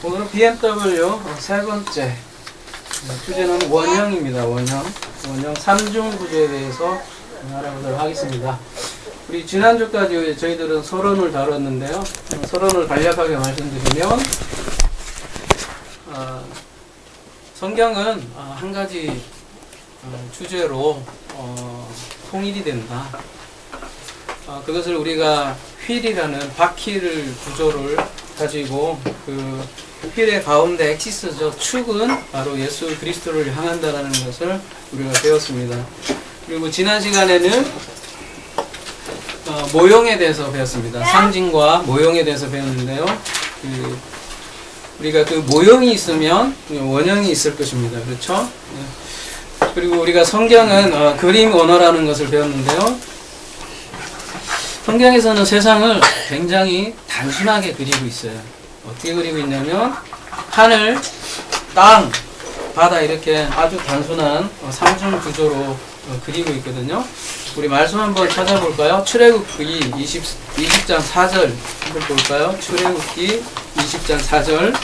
오늘은 BMW 세 번째 주제는 원형입니다. 원형 3중 구조에 대해서 알아보도록 하겠습니다. 우리 지난주까지 저희들은 서론을 다뤘는데요. 서론을 간략하게 말씀드리면 성경은 한 가지 주제로 통일이 된다. 그것을 우리가 휠이라는 바퀴를 구조를 가지고 그 휠의 가운데 엑시스죠. 축은 바로 예수 그리스도를 향한다라는 것을 우리가 배웠습니다. 그리고 지난 시간에는 모형에 대해서 배웠습니다. 상징과 모형에 대해서 배웠는데요. 우리가 그 모형이 있으면 원형이 있을 것입니다. 그렇죠? 그리고 우리가 성경은 그림 언어라는 것을 배웠는데요. 성경에서는 세상을 굉장히 단순하게 그리고 있어요. 어떻게 그리고 있냐면 하늘, 땅, 바다 이렇게 아주 단순한 삼중 구조로 그리고 있거든요. 우리 말씀 한번 찾아볼까요? 출애굽기 20장 4절 한번 볼까요? 출애굽기 20장 4절.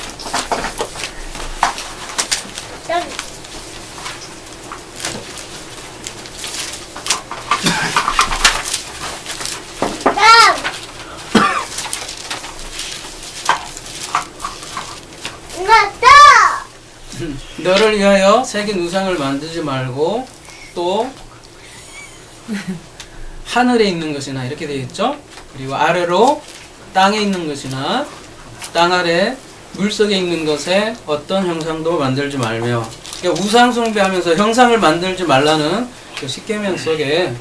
너를 위하여 새긴 우상을 만들지 말고 또 하늘에 있는 것이나 이렇게 되어 있죠. 그리고 아래로 땅에 있는 것이나 땅 아래 물속에 있는 것에 어떤 형상도 만들지 말며, 그러니까 우상 숭배하면서 형상을 만들지 말라는 그 십계명 속에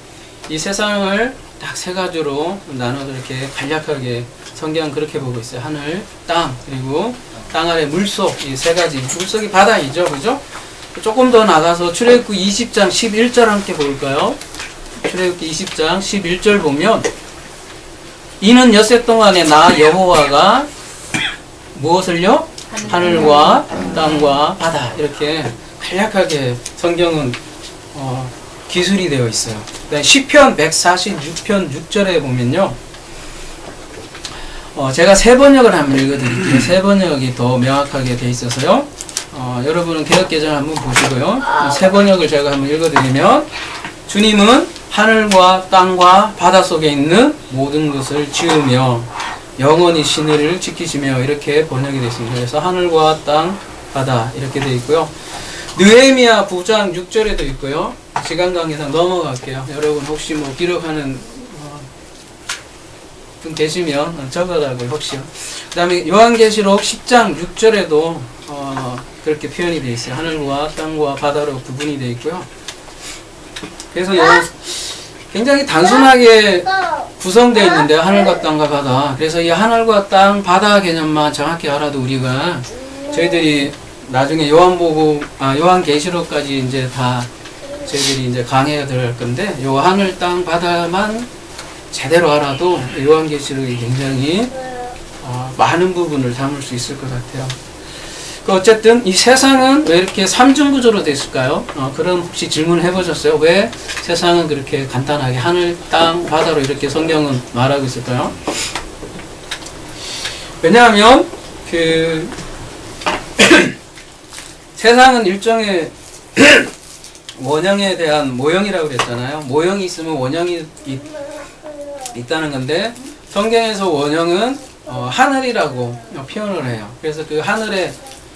이 세상을 딱 세 가지로 나눠서 이렇게 간략하게 성경은 그렇게 보고 있어요. 하늘, 땅, 그리고 땅 아래 물속, 이 세 가지. 물속이 바다이죠. 그죠? 조금 더 나가서 출애굽기 20장 11절 함께 볼까요? 출애굽기 20장 11절 보면 이는 엿새 동안에 나 여호와가 무엇을요? 하늘과 땅과 바다. 이렇게 간략하게 성경은 기술이 되어 있어요. 시편 146편 6절에 보면요. 제가 세 번역을 한번 읽어드릴게요. 세 번역이 더 명확하게 되어 있어서요. 여러분은 개역개정을 한번 보시고요. 세 번역을 제가 한번 읽어드리면 주님은 하늘과 땅과 바다 속에 있는 모든 것을 지으며 영원히 신을 지키시며 이렇게 번역이 되어 있습니다. 그래서 하늘과 땅, 바다 이렇게 되어 있고요. 느헤미야 9장 6절에도 있고요. 시간 관계상 넘어갈게요. 여러분 혹시 뭐 기록하는 분 계시면 적어라고요. 혹시요. 그 다음에 요한계시록 10장 6절에도 그렇게 표현이 되어 있어요. 하늘과 땅과 바다로 구분이 되어 있고요. 그래서 굉장히 단순하게 구성되어 있는데요. 하늘과 땅과 바다. 그래서 이 하늘과 땅, 바다 개념만 정확히 알아도 우리가 저희들이 나중에 요한계시록까지 이제 다 저희들이 이제 강해야 될 건데, 요 하늘, 땅, 바다만 제대로 알아도 요한계시록이 굉장히 많은 부분을 담을 수 있을 것 같아요. 어쨌든 이 세상은 왜 이렇게 삼중구조로 됐을까요? 그런 혹시 질문을 해보셨어요? 왜 세상은 그렇게 간단하게 하늘, 땅, 바다로 이렇게 성경은 말하고 있을까요? 왜냐하면 세상은 일종의 원형에 대한 모형이라고 그랬잖아요. 모형이 있으면 원형이 있다는 건데, 성경에서 원형은 하늘이라고 표현을 해요. 그래서 그 하늘에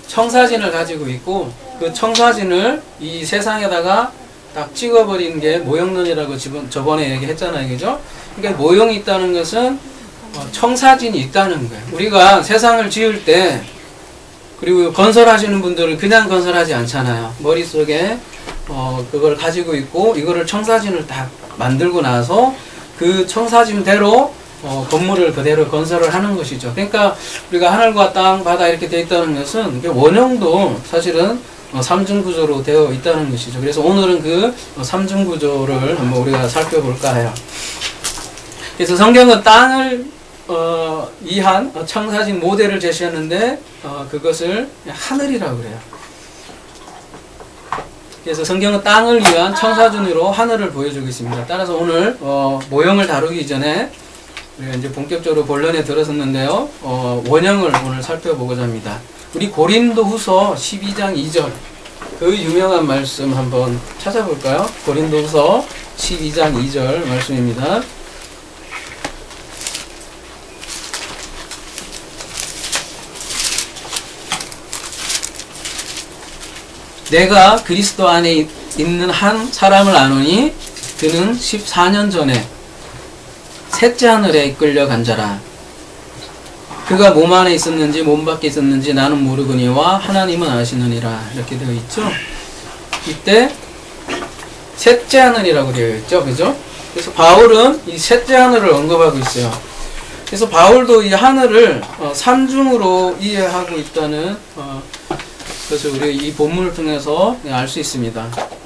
청사진을 가지고 있고, 그 청사진을 이 세상에다가 딱 찍어버린 게 모형론이라고 저번에 얘기했잖아요. 그죠? 그러니까 모형이 있다는 것은 청사진이 있다는 거예요. 우리가 세상을 지을 때, 그리고 건설하시는 분들은 그냥 건설하지 않잖아요. 머릿속에 그걸 가지고 있고, 이거를 청사진을 딱 만들고 나서 그 청사진대로 건물을 그대로 건설을 하는 것이죠. 그러니까 우리가 하늘과 땅, 바다 이렇게 되어 있다는 것은 원형도 사실은 삼중구조로 되어 있다는 것이죠. 그래서 오늘은 그 삼중구조를 한번 우리가 살펴볼까 해요. 그래서 성경은 땅을 이한 청사진 모델을 제시하는데 그것을 하늘이라고 그래요. 그래서 성경은 땅을 위한 청사진으로 하늘을 보여주고 있습니다. 따라서 오늘 모형을 다루기 전에 우리가 이제 본격적으로 본론에 들어섰는데요. 원형을 오늘 살펴보고자 합니다. 우리 고린도후서 12장 2절 그 유명한 말씀 한번 찾아볼까요? 고린도후서 12장 2절 말씀입니다. 내가 그리스도 안에 있는 한 사람을 아노니 그는 14년 전에 셋째 하늘에 이끌려 간 자라. 그가 몸 안에 있었는지 몸 밖에 있었는지 나는 모르거니와 하나님은 아시느니라. 이렇게 되어 있죠. 이때 셋째 하늘이라고 되어 있죠. 그죠? 그래서 바울은 이 셋째 하늘을 언급하고 있어요. 그래서 바울도 이 하늘을 삼중으로 이해하고 있다는 그래서 우리 이 본문을 통해서 알 수 있습니다.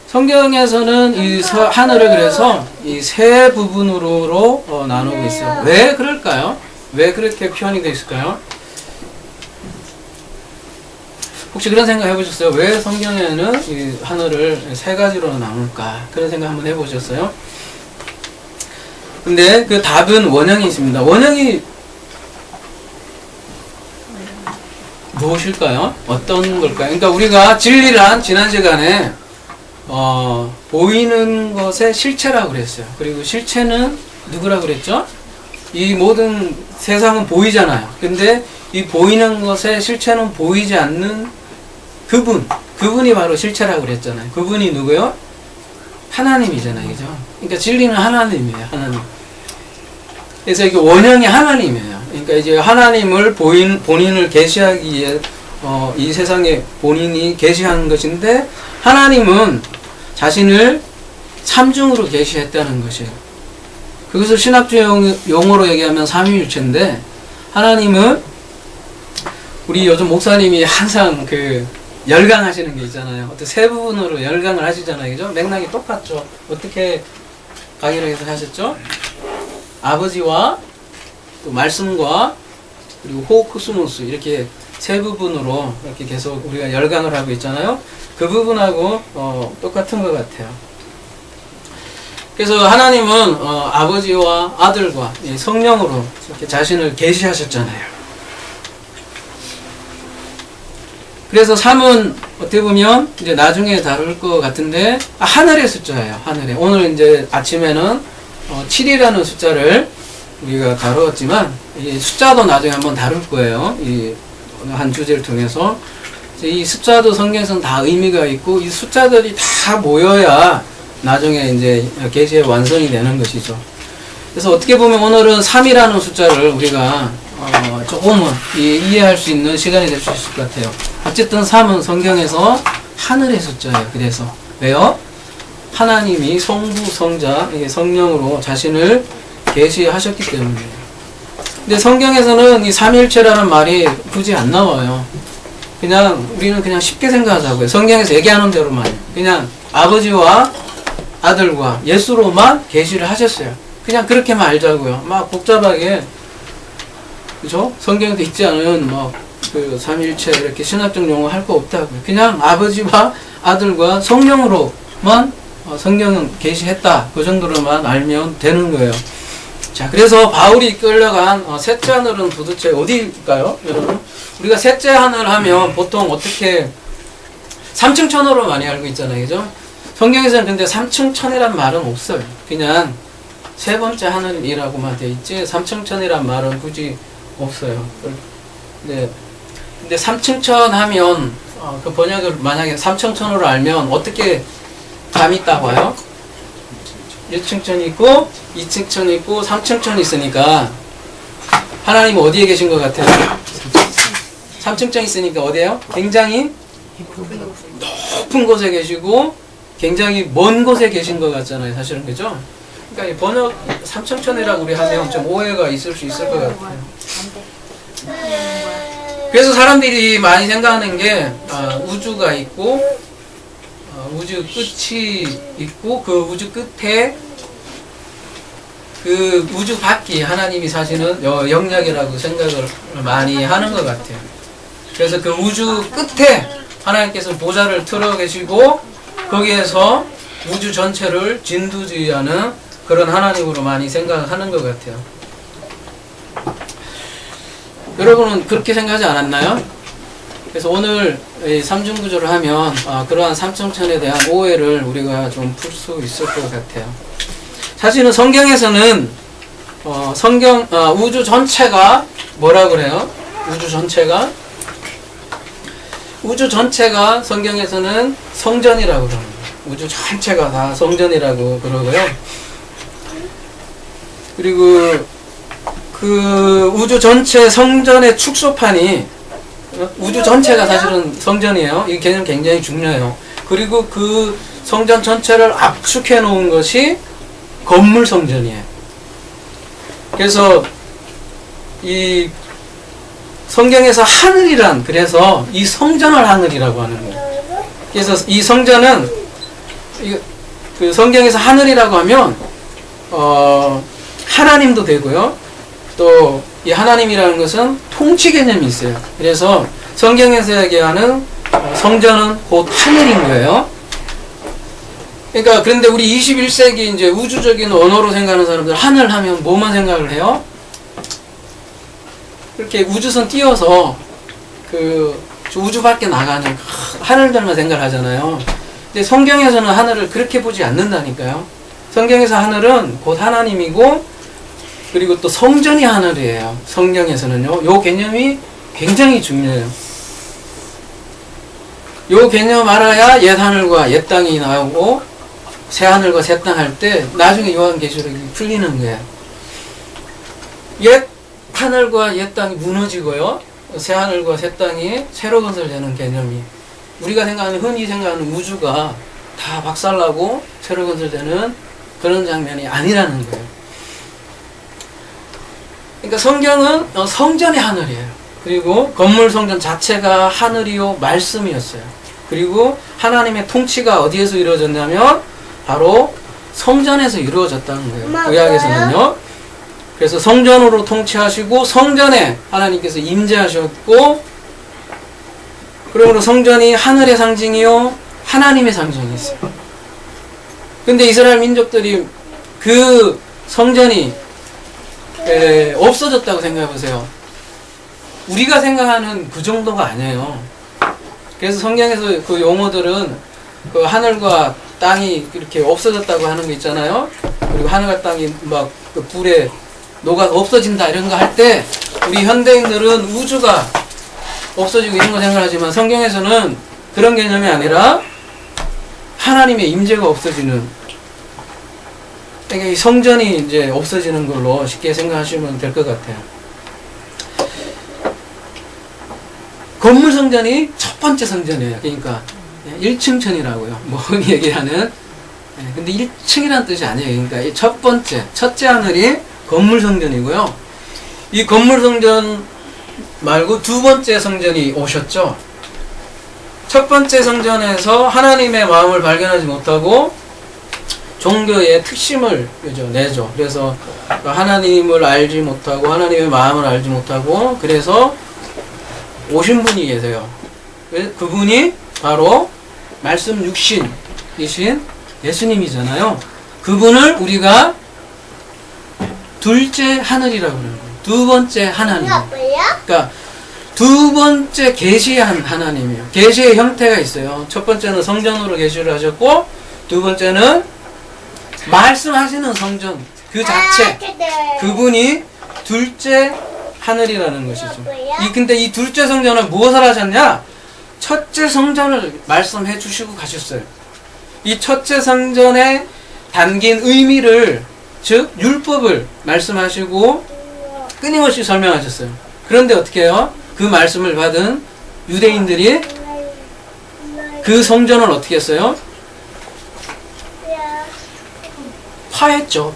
성경에서는 이 하늘을 그래서 이 세 부분으로 나누고 있어요. 왜 그럴까요? 왜 그렇게 표현이 되어 있을까요? 혹시 그런 생각 해보셨어요? 왜 성경에는 이 하늘을 세 가지로 나눌까? 그런 생각 한번 해보셨어요? 근데 그 답은 원형이 있습니다. 원형이 무엇일까요? 어떤 걸까요? 그러니까 우리가 진리란 지난 시간에 보이는 것의 실체라고 그랬어요. 그리고 실체는 누구라고 그랬죠? 이 모든 세상은 보이잖아요. 근데 이 보이는 것의 실체는 보이지 않는 그분이 바로 실체라고 그랬잖아요. 그분이 누구요? 하나님이잖아요. 그죠? 그러니까 진리는 하나님이에요. 하나님. 그래서 이게 원형이 하나님이에요. 그러니까 이제 하나님을 본인을 계시하기 위해 이 세상에 본인이 계시한 것인데 하나님은 자신을 삼중으로 계시했다는 것이에요. 그것을 신학적 용어로 얘기하면 삼위일체인데 하나님은 우리 요즘 목사님이 항상 그 열강하시는 게 있잖아요. 어떤 세 부분으로 열강을 하시잖아요. 그죠? 맥락이 똑같죠. 어떻게 강의를 해서 하셨죠? 아버지와 또 말씀과 그리고 호크스모스 이렇게 세 부분으로 이렇게 계속 우리가 열강을 하고 있잖아요. 그 부분하고 똑같은 것 같아요. 그래서 하나님은 아버지와 아들과 성령으로 이렇게 자신을 계시하셨잖아요. 그래서 3은 어떻게 보면 이제 나중에 다룰 것 같은데 하늘의 숫자예요. 하늘에 오늘 이제 아침에는 7이라는 숫자를 우리가 다루었지만 이 숫자도 나중에 한번 다룰 거예요. 이 한 주제를 통해서 이 숫자도 성경에서는 다 의미가 있고 이 숫자들이 다 모여야 나중에 이제 계시의 완성이 되는 것이죠. 그래서 어떻게 보면 오늘은 3이라는 숫자를 우리가 조금은 이해할 수 있는 시간이 될 수 있을 것 같아요. 어쨌든 3은 성경에서 하늘의 숫자예요. 그래서 왜요? 하나님이 성부, 성자, 성령으로 자신을 계시하셨기 때문이에요. 근데 성경에서는 이 삼일체라는 말이 굳이 안 나와요. 그냥 우리는 그냥 쉽게 생각하자고요. 성경에서 얘기하는 대로만 그냥 아버지와 아들과 예수로만 계시를 하셨어요. 그냥 그렇게만 알자고요. 막 복잡하게 그죠? 성경에도 있지 않은 그 삼일체 이렇게 신학적 용어 할 거 없다고요. 그냥 아버지와 아들과 성령으로만 성경은 계시했다. 그 정도로만 알면 되는 거예요. 자, 그래서 바울이 끌려간 셋째 하늘은 도대체 어디일까요? 여러분, 우리가 셋째 하늘 하면 보통 어떻게 삼층천으로 많이 알고 있잖아요. 그죠? 성경에서는 근데 삼층천이란 말은 없어요. 그냥 세 번째 하늘이라고만 돼 있지 삼층천이란 말은 굳이 없어요. 네. 근데 삼층천 하면 그 번역을 만약에 삼층천으로 알면 어떻게 감이 딱 와요? 1층천이 있고 2층천이 있고 3층천이 있으니까 하나님은 어디에 계신 것 같아요? 3층천이 있으니까 어디에요? 굉장히 높은 곳에 계시고 굉장히 먼 곳에 계신 것 같잖아요. 사실은 그죠? 그러니까 이 번역 3층천이라고 우리 하면 좀 오해가 있을 수 있을 것 같아요. 그래서 사람들이 많이 생각하는 게 우주가 있고 우주 끝이 있고 그 우주 끝에 그 우주 밖이 하나님이 사시는 영역이라고 생각을 많이 하는 것 같아요. 그래서 그 우주 끝에 하나님께서 보좌를 틀어 계시고 거기에서 우주 전체를 진두지휘하는 그런 하나님으로 많이 생각하는 것 같아요. 여러분은 그렇게 생각하지 않았나요? 그래서 오늘 삼중구조를 하면 그러한 삼중천에 대한 오해를 우리가 좀 풀 수 있을 것 같아요. 사실은 성경에서는 우주 전체가 뭐라 그래요? 우주 전체가 성경에서는 성전이라고 그럽니다. 우주 전체가 다 성전이라고 그러고요. 그리고 그 우주 전체 성전의 축소판이 우주 전체가 사실은 성전이에요. 이 개념 굉장히 중요해요. 그리고 그 성전 전체를 압축해 놓은 것이 건물 성전이에요. 그래서 이 성경에서 하늘이란 그래서 이 성전을 하늘이라고 하는 거예요. 그래서 이 성전은 그 성경에서 하늘이라고 하면 하나님도 되고요. 또 이 하나님이라는 것은 통치 개념이 있어요. 그래서 성경에서 얘기하는 성전은 곧 하늘인 거예요. 그러니까 그런데 우리 21세기 이제 우주적인 언어로 생각하는 사람들 하늘 하면 뭐만 생각을 해요? 이렇게 우주선 띄워서 그 우주 밖에 나가는 하늘들만 생각을 하잖아요. 근데 성경에서는 하늘을 그렇게 보지 않는다니까요. 성경에서 하늘은 곧 하나님이고 그리고 또 성전이 하늘이에요. 성경에서는요. 요 개념이 굉장히 중요해요. 요 개념 알아야 옛 하늘과 옛 땅이 나오고 새 하늘과 새 땅 할 때 나중에 요한계시록이 풀리는 거예요. 옛 하늘과 옛 땅이 무너지고요. 새 하늘과 새 땅이 새로 건설되는 개념이 우리가 흔히 생각하는 우주가 다 박살나고 새로 건설되는 그런 장면이 아니라는 거예요. 그러니까 성경은 성전이 하늘이에요. 그리고 건물 성전 자체가 하늘이요 말씀이었어요. 그리고 하나님의 통치가 어디에서 이루어졌냐면 바로 성전에서 이루어졌다는 거예요. 구약에서는요. 그래서 성전으로 통치하시고 성전에 하나님께서 임재하셨고 그러므로 성전이 하늘의 상징이요 하나님의 상징이 있어요. 근데 이스라엘 민족들이 그 성전이 없어졌다고 생각해 보세요. 우리가 생각하는 그 정도가 아니에요. 그래서 성경에서 그 용어들은 그 하늘과 땅이 이렇게 없어졌다고 하는 거 있잖아요. 그리고 하늘과 땅이 막 그 불에 녹아 없어진다 이런 거 할 때 우리 현대인들은 우주가 없어지고 이런 거 생각하지만 성경에서는 그런 개념이 아니라 하나님의 임재가 없어지는, 그러니까 이 성전이 이제 없어지는 걸로 쉽게 생각하시면 될 것 같아요. 건물 성전이 첫 번째 성전이에요. 그러니까 1층천이라고요. 뭐 흔히 얘기하는. 근데 1층이라는 뜻이 아니에요. 그러니까 이 첫째 하늘이 건물 성전이고요. 이 건물 성전 말고 두 번째 성전이 오셨죠. 첫 번째 성전에서 하나님의 마음을 발견하지 못하고 종교의 특심을 내죠. 그래서 하나님을 알지 못하고 하나님의 마음을 알지 못하고 그래서 오신 분이 계세요. 그분이 바로 말씀 육신이신 예수님이잖아요. 그분을 우리가 둘째 하늘이라고 그러는 거예요. 두 번째 하나님. 그러니까 두 번째 계시한 하나님이에요. 계시의 형태가 있어요. 첫 번째는 성전으로 계시를 하셨고 두 번째는 말씀하시는 성전 그 자체, 그분이 둘째 하늘이라는 것이죠. 근데 이 둘째 성전은 무엇을 하셨냐? 첫째 성전을 말씀해 주시고 가셨어요. 이 첫째 성전에 담긴 의미를, 즉 율법을 말씀하시고 끊임없이 설명하셨어요. 그런데 어떻게 해요? 그 말씀을 받은 유대인들이 그 성전을 어떻게 했어요?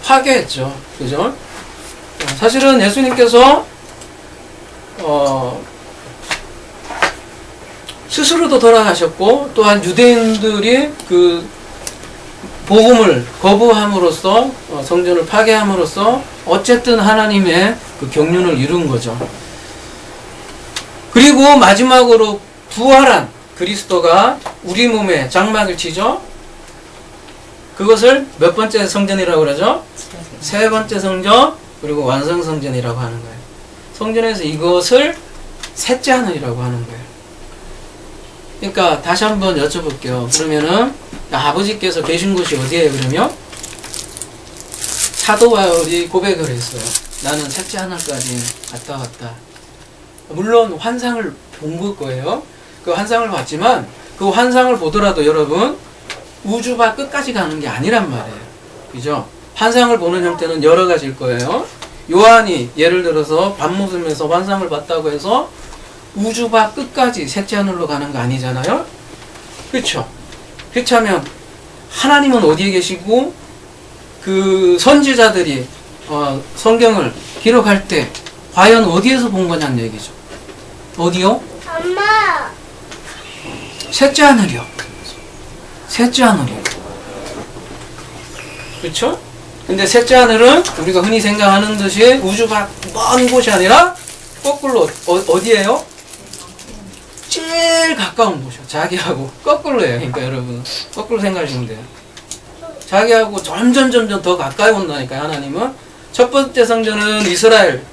파괴했죠. 그죠? 사실은 예수님께서 스스로도 돌아가셨고 또한 유대인들이 그 복음을 거부함으로써 성전을 파괴함으로써 어쨌든 하나님의 그 경륜을 이룬 거죠. 그리고 마지막으로 부활한 그리스도가 우리 몸에 장막을 치죠. 그것을 몇 번째 성전이라고 그러죠? 세 번째 성전, 그리고 완성 성전이라고 하는 거예요. 성전에서 이것을 셋째 하늘이라고 하는 거예요. 그러니까 다시 한번 여쭤볼게요. 그러면은 아버지께서 계신 곳이 어디예요? 그러면 사도 바울이 고백을 했어요. 나는 셋째 하늘까지 갔다 왔다. 물론 환상을 본 거예요. 그 환상을 봤지만 그 환상을 보더라도 여러분 우주 밖 끝까지 가는 게 아니란 말이에요. 그죠? 환상을 보는 형태는 여러 가지일 거예요. 요한이 예를 들어서 밤모습에서 환상을 봤다고 해서 우주 밖 끝까지 셋째 하늘로 가는 거 아니잖아요. 그렇죠? 그렇다면 하나님은 어디에 계시고 그 선지자들이 성경을 기록할 때 과연 어디에서 본 거냐는 얘기죠. 어디요? 엄마. 셋째 하늘이요. 셋째 하늘이요. 그렇죠? 근데 셋째 하늘은 우리가 흔히 생각하는 듯이 우주 밖 먼 곳이 아니라 거꾸로 어디예요? 제일 가까운 곳이요. 자기하고 거꾸로예요. 그러니까 여러분 거꾸로 생각하시면 돼요. 자기하고 점점 더 가까이 온다니까요. 하나님은 첫 번째 성전은 이스라엘,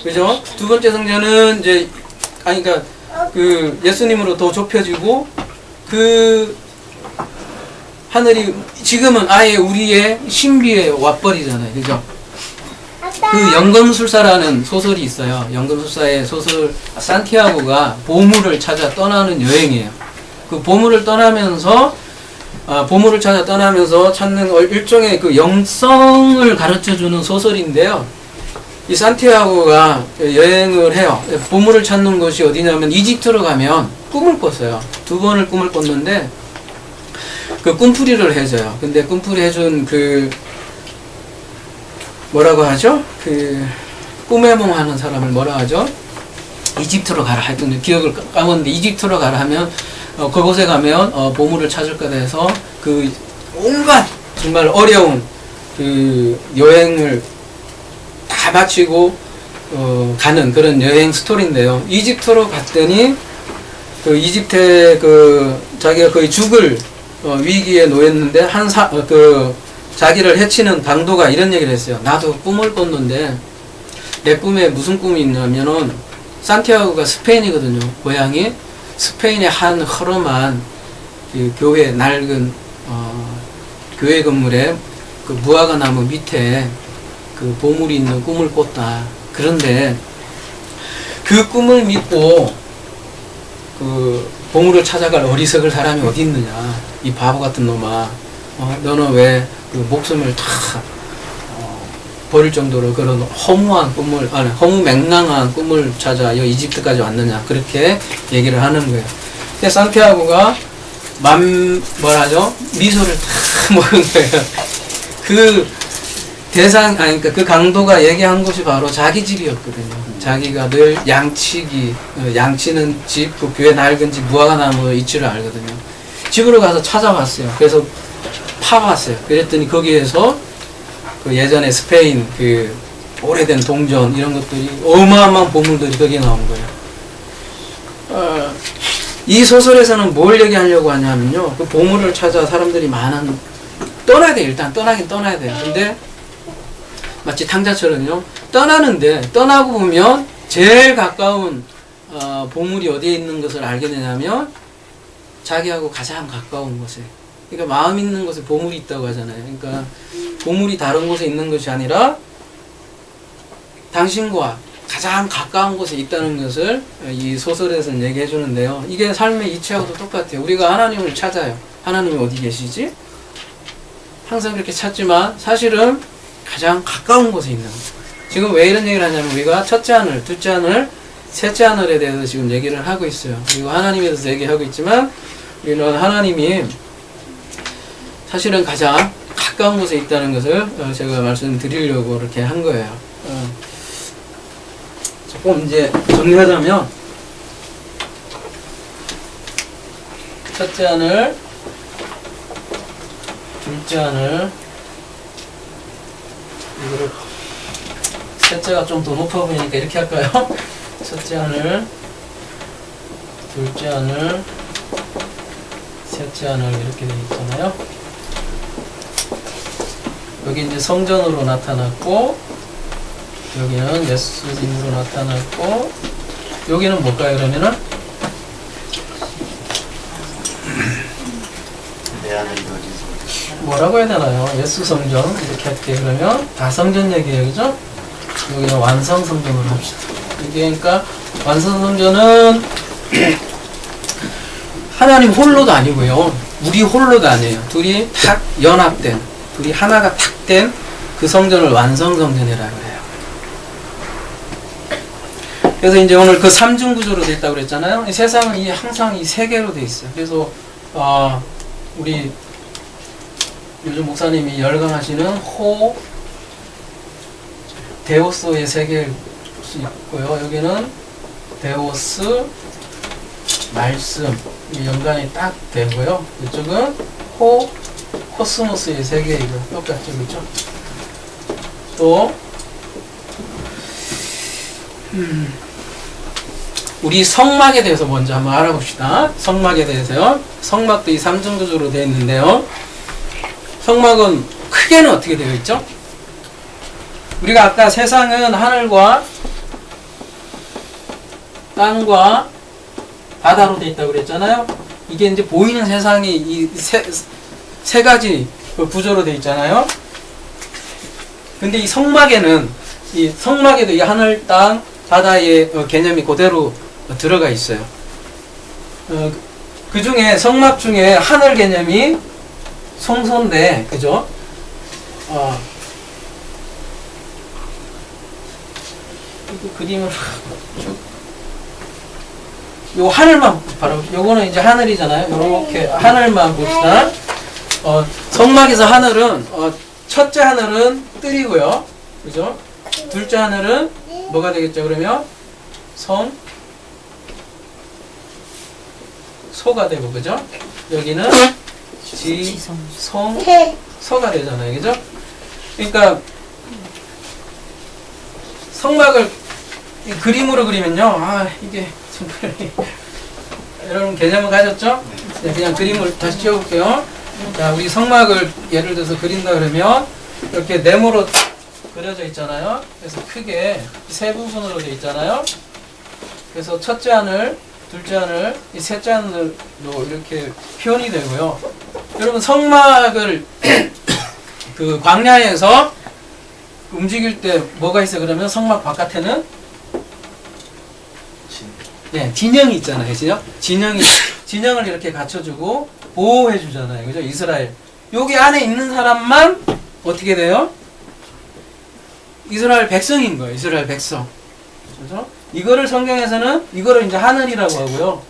그죠? 두 번째 성전은 이제 그러니까 그 예수님으로 더 좁혀지고 그 하늘이 지금은 아예 우리의 신비에 와버리잖아요. 그죠? 그 연금술사라는 소설이 있어요. 연금술사의 소설 산티아고가 보물을 찾아 떠나는 여행이에요. 그 보물을 떠나면서 보물을 찾아 떠나면서 찾는 일종의 그 영성을 가르쳐주는 소설인데요. 이 산티아고가 여행을 해요. 보물을 찾는 곳이 어디냐면 이집트로 가면 꿈을 꿨어요. 2번을 꿈을 꿨는데 그 꿈풀이를 해줘요. 근데 꿈풀이 해준 그 뭐라고 하죠? 그 꿈에 몽하는 사람을 뭐라 하죠? 이집트로 가라. 하여튼 기억을 까먹었는데 이집트로 가라 하면 그곳에 가면 보물을 찾을 거다 해서 그 온갖 정말 어려운 그 여행을 다 마치고 가는 그런 여행 스토리인데요. 이집트로 갔더니 그 이집트에 그 자기가 거의 죽을 위기에 놓였는데 자기를 해치는 강도가 이런 얘기를 했어요. 나도 꿈을 꿨는데 내 꿈에 무슨 꿈이 있냐면은 산티아고가 스페인이거든요. 고향이 스페인의 한 허름한 그 교회 낡은 교회 건물에 그 무화과 나무 밑에 그 보물이 있는 꿈을 꿨다. 그런데 그 꿈을 믿고 그 보물을 찾아갈 어리석을 사람이 어디 있느냐. 이 바보 같은 놈아. 너는 왜 그 목숨을 다 버릴 정도로 그런 허무한 꿈을, 허무맹랑한 꿈을 찾아 이집트까지 왔느냐. 그렇게 얘기를 하는 거예요. 근데 산티아고가 뭐라죠? 미소를 다 먹은 거예요. 그 그러니까 그 강도가 얘기한 곳이 바로 자기 집이었거든요. 자기가 늘 양치는 집, 그 교회 낡은 집, 무화과나무 위치를 알거든요. 집으로 가서 찾아봤어요. 그래서 파봤어요. 그랬더니 거기에서 그 예전에 스페인 그 오래된 동전 이런 것들이 어마어마한 보물들이 거기에 나온 거예요. 이 소설에서는 뭘 얘기하려고 하냐면요. 그 보물을 찾아 사람들이 떠나야 돼. 일단 떠나긴 떠나야 돼요. 근데 마치 탕자처럼요. 떠나는데 떠나고 보면 제일 가까운 보물이 어디에 있는 것을 알게 되냐면 자기하고 가장 가까운 곳에. 그러니까 마음 있는 곳에 보물이 있다고 하잖아요. 그러니까 보물이 다른 곳에 있는 것이 아니라 당신과 가장 가까운 곳에 있다는 것을 이 소설에서는 얘기해 주는데요. 이게 삶의 이치하고도 똑같아요. 우리가 하나님을 찾아요. 하나님이 어디 계시지? 항상 그렇게 찾지만 사실은 가장 가까운 곳에 있는 거예요. 지금 왜 이런 얘기를 하냐면 우리가 첫째 하늘, 둘째 하늘, 셋째 하늘에 대해서 지금 얘기를 하고 있어요. 그리고 하나님에 대해서 얘기하고 있지만 우리는 하나님이 사실은 가장 가까운 곳에 있다는 것을 제가 말씀드리려고 이렇게 한 거예요. 조금 이제 정리하자면 첫째 하늘, 둘째 하늘, 이거를 셋째가 좀 더 높아 보이니까 이렇게 할까요? 첫째 하늘, 둘째 하늘, 셋째 하늘 이렇게 되어 있잖아요. 여기 이제 성전으로 나타났고, 여기는 예수님으로 나타났고, 여기는 뭘까요, 그러면은? 내 안에 이루어진 뭐라고 해야 되나요? 예수 성전. 이렇게 할게. 그러면 다 성전 얘기예요. 그죠? 여기는 완성 성전으로 합시다. 이게 그러니까 완성 성전은 하나님 홀로도 아니고요. 우리 홀로도 아니에요. 둘이 탁 연합된, 둘이 하나가 탁 된 그 성전을 완성 성전이라고 해요. 그래서 이제 오늘 그 삼중 구조로 되어 있다고 그랬잖아요. 이 세상은 항상 이 세 개로 되어 있어요. 그래서 우리 요즘 목사님이 열강하시는 데오스의 세계일 수 있고요. 여기는 데오스, 말씀, 연관이 딱 되고요. 이쪽은 코스모스의 세계이고 똑같죠, 그렇죠? 또 우리 성막에 대해서 먼저 한번 알아봅시다. 성막에 대해서요. 성막도 이 삼중구조로 되어 있는데요. 성막은 크게는 어떻게 되어 있죠? 우리가 아까 세상은 하늘과 땅과 바다로 되어 있다고 그랬잖아요. 이게 이제 보이는 세상이 이 세 가지 구조로 되어 있잖아요. 근데 이 성막에도 이 하늘, 땅, 바다의 개념이 그대로 들어가 있어요. 그 중에 성막 중에 하늘 개념이 성소인데, 그죠? 이 그림을 요 하늘만 바라봅시다. 요거는 이제 하늘이잖아요. 요렇게 하늘만 봅시다. 성막에서 하늘은 첫째 하늘은 뜰이고요. 그죠? 둘째 하늘은 뭐가 되겠죠? 그러면 소가 되고, 그죠? 여기는 소가 되잖아요. 그죠? 그러니까 성막을 그림으로 그리면요. 이게 정말 여러분 개념을 가졌죠? 네, 그냥 그림을 다시 찍어볼게요. 자, 우리 성막을 예를 들어서 그린다 그러면 이렇게 네모로 그려져 있잖아요. 그래서 크게 세 부분으로 되어 있잖아요. 그래서 첫째 하늘, 둘째 하늘, 이 셋째 하늘로 이렇게 표현이 되고요. 여러분 성막을 그 광야에서 움직일 때 뭐가 있어요? 그러면 성막 바깥에는 진영이 있잖아요. 그죠? 진영을 이렇게 갖춰주고 보호해 주잖아요. 그죠? 이스라엘. 여기 안에 있는 사람만 어떻게 돼요? 이스라엘 백성인 거예요. 이스라엘 백성. 그죠? 이거를 성경에서는 이거를 이제 하늘이라고 하고요.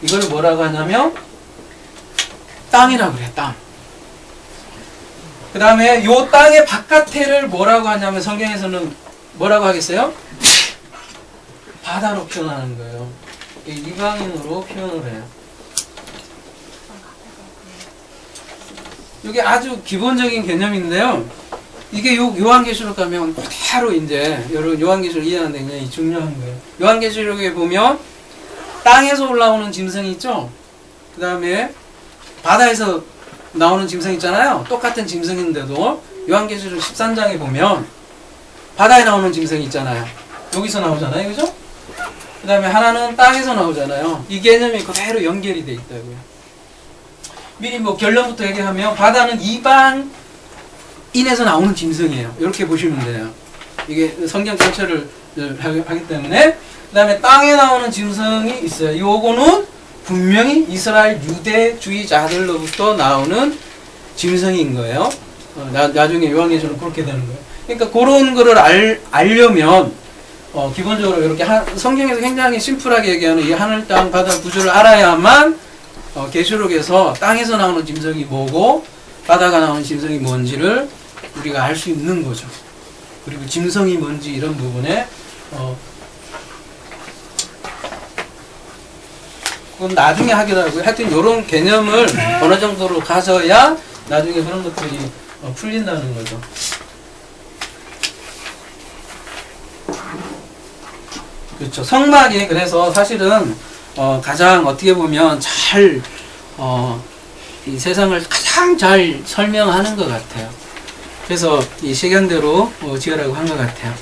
이걸 뭐라고 하냐면 땅이라고 그래요. 땅. 그 다음에 요 땅의 바깥에를 뭐라고 하냐면 성경에서는 뭐라고 하겠어요? 바다로 표현하는 거예요. 이방인으로 표현을 해요. 이게 아주 기본적인 개념인데요. 이게 요한계시록 가면 그대로 이제 여러분 요한계시록 이해하는데 굉장히 중요한 거예요. 요한계시록에 보면 땅에서 올라오는 짐승이 있죠. 그 다음에 바다에서 나오는 짐승 있잖아요. 똑같은 짐승인데도 요한계시록 13장에 보면 바다에 나오는 짐승이 있잖아요. 여기서 나오잖아요. 그죠? 그 다음에 하나는 땅에서 나오잖아요. 이 개념이 그대로 연결이 돼 있다고요. 미리 결론부터 얘기하면 바다는 이방인에서 나오는 짐승이에요. 이렇게 보시면 돼요. 이게 성경 전체를 하기 때문에. 그 다음에 땅에 나오는 짐승이 있어요. 요거는 분명히 이스라엘 유대주의자들로부터 나오는 짐승인 거예요. 나중에 요한계시록은 그렇게 되는 거예요. 그러니까 그런 거를 알려면 기본적으로 이렇게 성경에서 굉장히 심플하게 얘기하는 이 하늘, 땅, 바다 구조를 알아야만 계시록에서 땅에서 나오는 짐승이 뭐고 바다가 나오는 짐승이 뭔지를 우리가 알 수 있는 거죠. 그리고 짐승이 뭔지 이런 부분에 그건 나중에 하기도 하고요. 하여튼 이런 개념을 어느 정도로 가져야 나중에 그런 것들이 풀린다는 거죠. 그렇죠. 성막이 그래서 사실은 가장 어떻게 보면 이 세상을 가장 잘 설명하는 것 같아요. 그래서 이 시견대로 지으라고 한 것 같아요.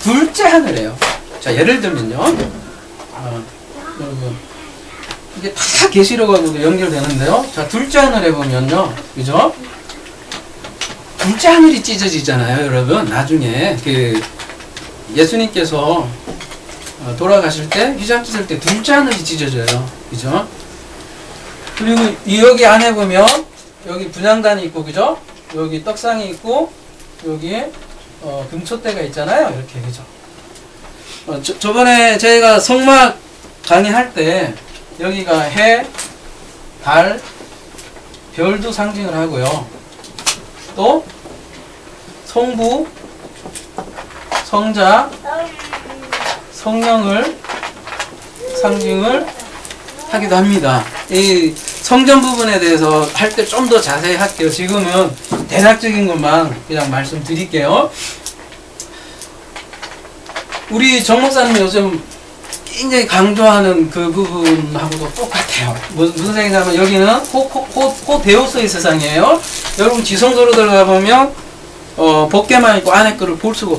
둘째 하늘이에요. 자, 예를 들면요. 여러분, 이게 다 계시록하고도 연결되는데요. 자, 둘째 하늘에 보면요. 그죠? 둘째 하늘이 찢어지잖아요, 여러분. 나중에 그 예수님께서 돌아가실 때, 휘장 찢을 때 둘째 하늘이 찢어져요. 그죠? 그리고 여기 안에 보면 여기 분향단이 있고, 그죠? 여기 떡상이 있고, 여기에 금초대가 있잖아요. 이렇게, 그죠? 저번에 저희가 성막 강의할 때 여기가 해, 달, 별도 상징을 하고요. 또 성부, 성자, 성령을 상징을 하기도 합니다. 이 성전 부분에 대해서 할 때 좀 더 자세히 할게요. 지금은 대략적인 것만 그냥 말씀드릴게요. 우리 정 목사님 요즘 굉장히 강조하는 그 부분하고도 똑같아요. 무슨 생각이냐면 여기는 호데우스의 세상이에요. 여러분 지성소로 들어가 보면 벗개만 있고 안에 거를 볼 수가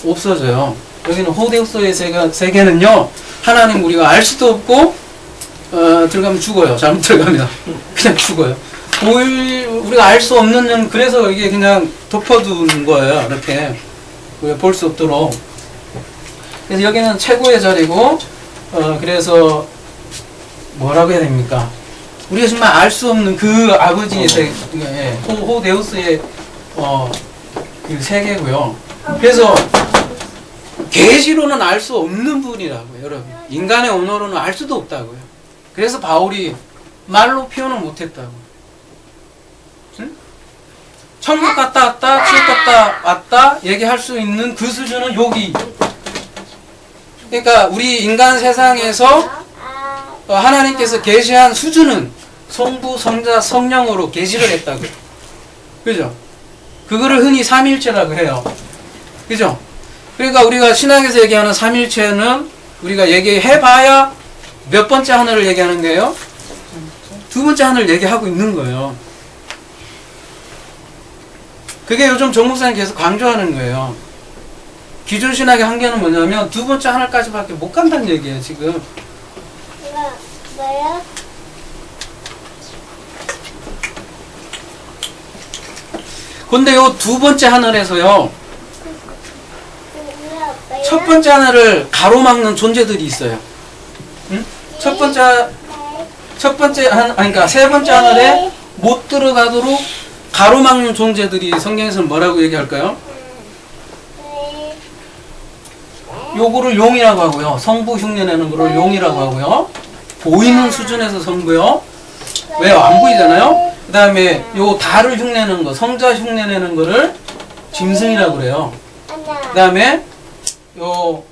없어져요. 여기는 호데우스의 세계는요, 하나님 우리가 알 수도 없고 들어가면 죽어요. 잘못 들어가면 그냥 죽어요. 우리가 알 수 없는, 그래서 이게 그냥 덮어둔 거예요. 이렇게 볼 수 없도록. 그래서 여기는 최고의 자리고, 그래서 뭐라고 해야 됩니까? 우리가 정말 알 수 없는 그 아버지의 호데우스의 그 세계고요. 그래서 계시로는 알 수 없는 분이라고요, 여러분. 인간의 언어로는 알 수도 없다고요. 그래서 바울이 말로 표현을 못했다고. 응? 천국 갔다 왔다, 지옥 갔다 왔다 얘기할 수 있는 그 수준은 여기. 그러니까 우리 인간 세상에서 하나님께서 계시한 수준은 성부, 성자, 성령으로 계시를 했다고요. 그죠? 그거를 흔히 삼일체라고 해요. 그죠? 그러니까 우리가 신학에서 얘기하는 삼일체는 우리가 얘기해봐야 몇 번째 하늘을 얘기하는 거예요? 두 번째 하늘을 얘기하고 있는 거예요. 그게 요즘 정 목사님 계속 강조하는 거예요. 기존 신학의 한계는 뭐냐면 두 번째 하늘까지밖에 못 간다는 얘기예요, 지금. 뭐요? 근데 요 두 번째 하늘에서요, 첫 번째 하늘을 가로막는 존재들이 있어요. 응? 그러니까 세 번째 하늘에 못 들어가도록 가로막는 존재들이 성경에서는 뭐라고 얘기할까요? 요거를 용이라고 하고요. 성부 흉내내는 거를 용이라고 하고요. 보이는 수준에서 성부요. 왜요? 안 보이잖아요? 그 다음에 요 달을 흉내내는 거, 성자 흉내내는 거를 짐승이라고 그래요. 그 다음에 요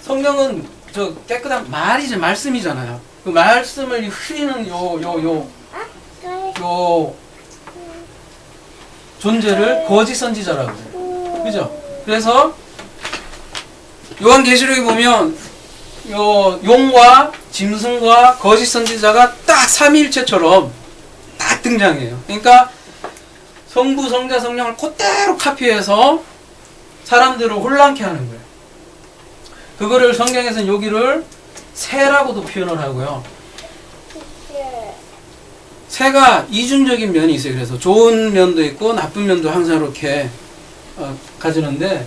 성령은 저 깨끗한 말씀이잖아요. 그 말씀을 흐리는 요 존재를 거짓 선지자라고 해요. 그죠? 그래서 요한계시록에 보면 요 용과 짐승과 거짓 선지자가 딱 삼위일체처럼 딱 등장해요. 그러니까 성부, 성자, 성령을 그대로 카피해서 사람들을 혼란케 하는 거예요. 그거를 성경에서는 여기를 새라고도 표현을 하고요. 새가 이중적인 면이 있어요. 그래서 좋은 면도 있고 나쁜 면도 항상 이렇게 가지는데,